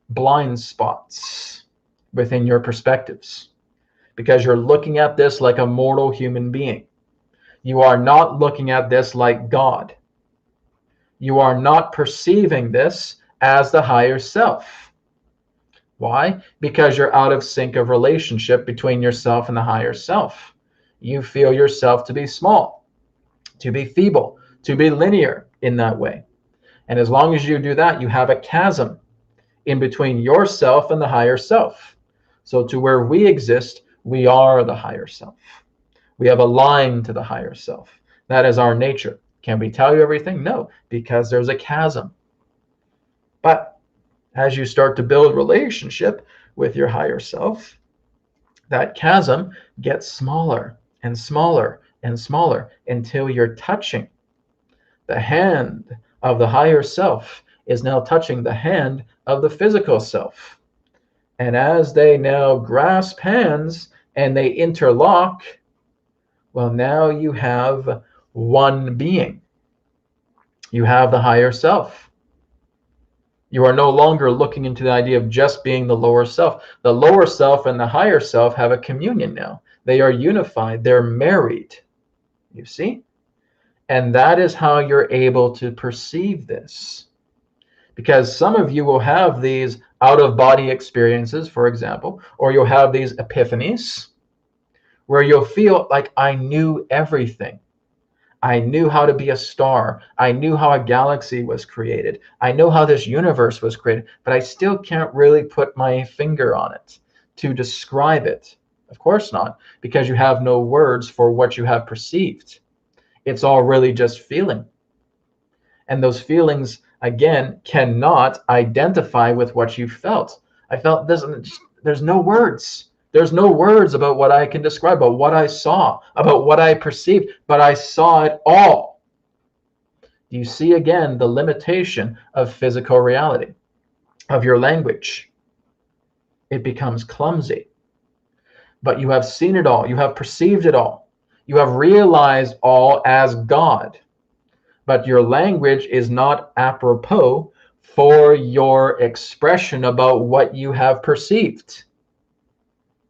blind spots within your perspectives because you're looking at this like a mortal human being. You are not looking at this like God. You are not perceiving this as the higher self. Why? Because you're out of sync of relationship between yourself and the higher self. You feel yourself to be small, to be feeble, to be linear in that way. And as long as you do that, you have a chasm in between yourself and the higher self. So to where we exist, we are the higher self. We have aligned to the higher self. That is our nature. Can we tell you everything? No, because there's a chasm. But as you start to build relationship with your higher self, that chasm gets smaller and smaller and smaller until you're touching. The hand of the higher self is now touching the hand of the physical self. And as they now grasp hands and they interlock, well, now you have one being. You have the higher self. You are no longer looking into the idea of just being the lower self. The lower self and the higher self have a communion now. They are unified. They're married. You see? And that is how you're able to perceive this. Because some of you will have these out-of-body experiences, for example, or you'll have these epiphanies where you'll feel like, I knew everything. I knew how to be a star. I knew how a galaxy was created. I know how this universe was created, but I still can't really put my finger on it to describe it. Of course not, because you have no words for what you have perceived. It's all really just feeling. And those feelings, again, cannot identify with what you felt. I felt this, there's no words There's no words about what I can describe, about what I saw, about what I perceived, but I saw it all. You see again the limitation of physical reality, of your language. It becomes clumsy. But you have seen it all. You have perceived it all. You have realized all as God. But your language is not apropos for your expression about what you have perceived,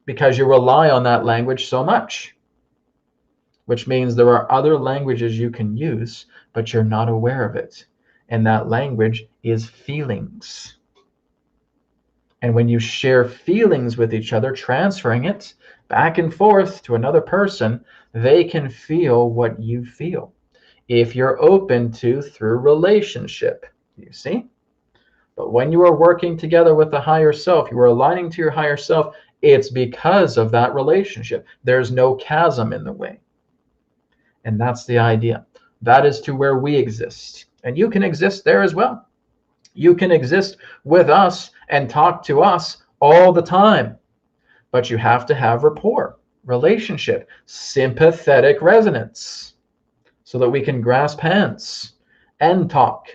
because you rely on that language so much, which means there are other languages you can use, but you're not aware of it. And that language is feelings. And when you share feelings with each other, transferring it back and forth to another person, they can feel what you feel, if you're open to through relationship, you see? But when you are working together with the higher self, you are aligning to your higher self, it's because of that relationship. There's no chasm in the way. And that's the idea. That is to where we exist. And you can exist there as well. You can exist with us and talk to us all the time. But you have to have rapport, relationship, sympathetic resonance, so that we can grasp hands and talk.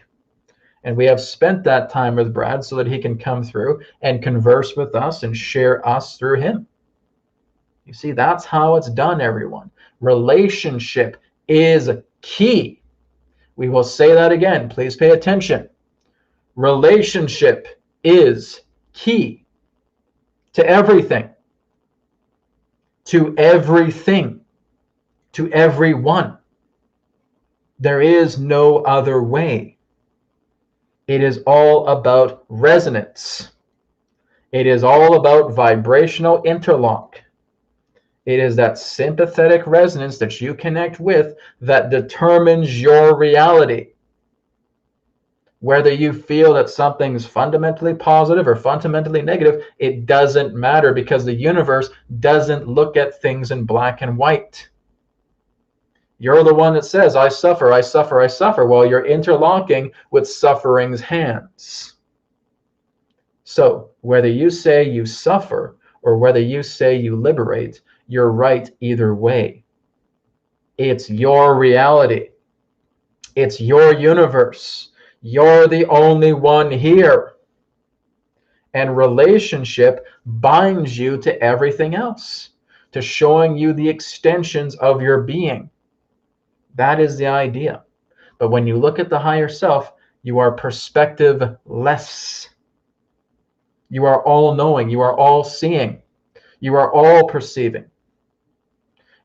And we have spent that time with Brad so that he can come through and converse with us and share us through him. You see, that's how it's done, everyone. Relationship is key. We will say that again. Please pay attention. Relationship is key to everything, to everything, to everyone. There is no other way. It is all about resonance. It is all about vibrational interlock. It is that sympathetic resonance that you connect with that determines your reality. Whether you feel that something's fundamentally positive or fundamentally negative, it doesn't matter, because the universe doesn't look at things in black and white. You're the one that says, I suffer, I suffer, I suffer. Well, you're interlocking with suffering's hands. So whether you say you suffer or whether you say you liberate, you're right either way. It's your reality. It's your universe. You're the only one here. And relationship binds you to everything else, to showing you the extensions of your being. That is the idea. But when you look at the higher self, you are perspective-less. You are all knowing. You are all seeing. You are all perceiving.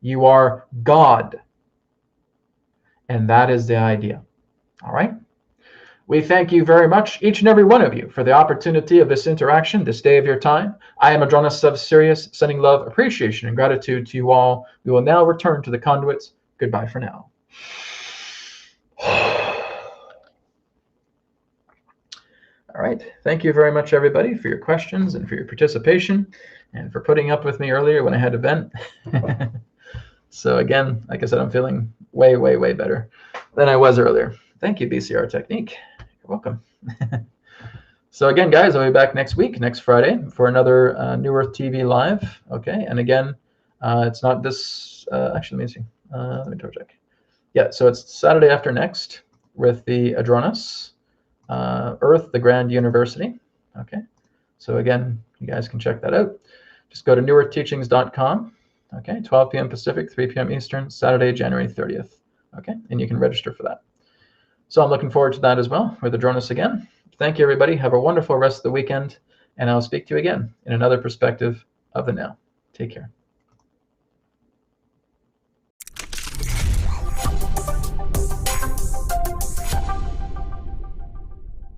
You are God. And that is the idea. All right? We thank you very much, each and every one of you, for the opportunity of this interaction, this day of your time. I am Adronis of Sirius, sending love, appreciation, and gratitude to you all. We will now return to the conduits. Goodbye for now. All right. Thank you very much, everybody, for your questions and for your participation and for putting up with me earlier when I had a vent. So again, like I said, I'm feeling way, way, way better than I was earlier. Thank you, BCR Technique. You're welcome. So again, guys, I'll be back next week, next Friday, for another New Earth TV Live. Okay. And again, it's not this, actually, let me see. Let me double check. Yeah, so it's Saturday after next with the Adronis, Earth, the Grand University. Okay. So again, you guys can check that out. Just go to newearthteachings.com. Okay, 12 p.m. Pacific, 3 p.m. Eastern, Saturday, January 30th. Okay, and you can register for that. So I'm looking forward to that as well, with Adronis again. Thank you, everybody. Have a wonderful rest of the weekend, and I'll speak to you again in another perspective of the now. Take care.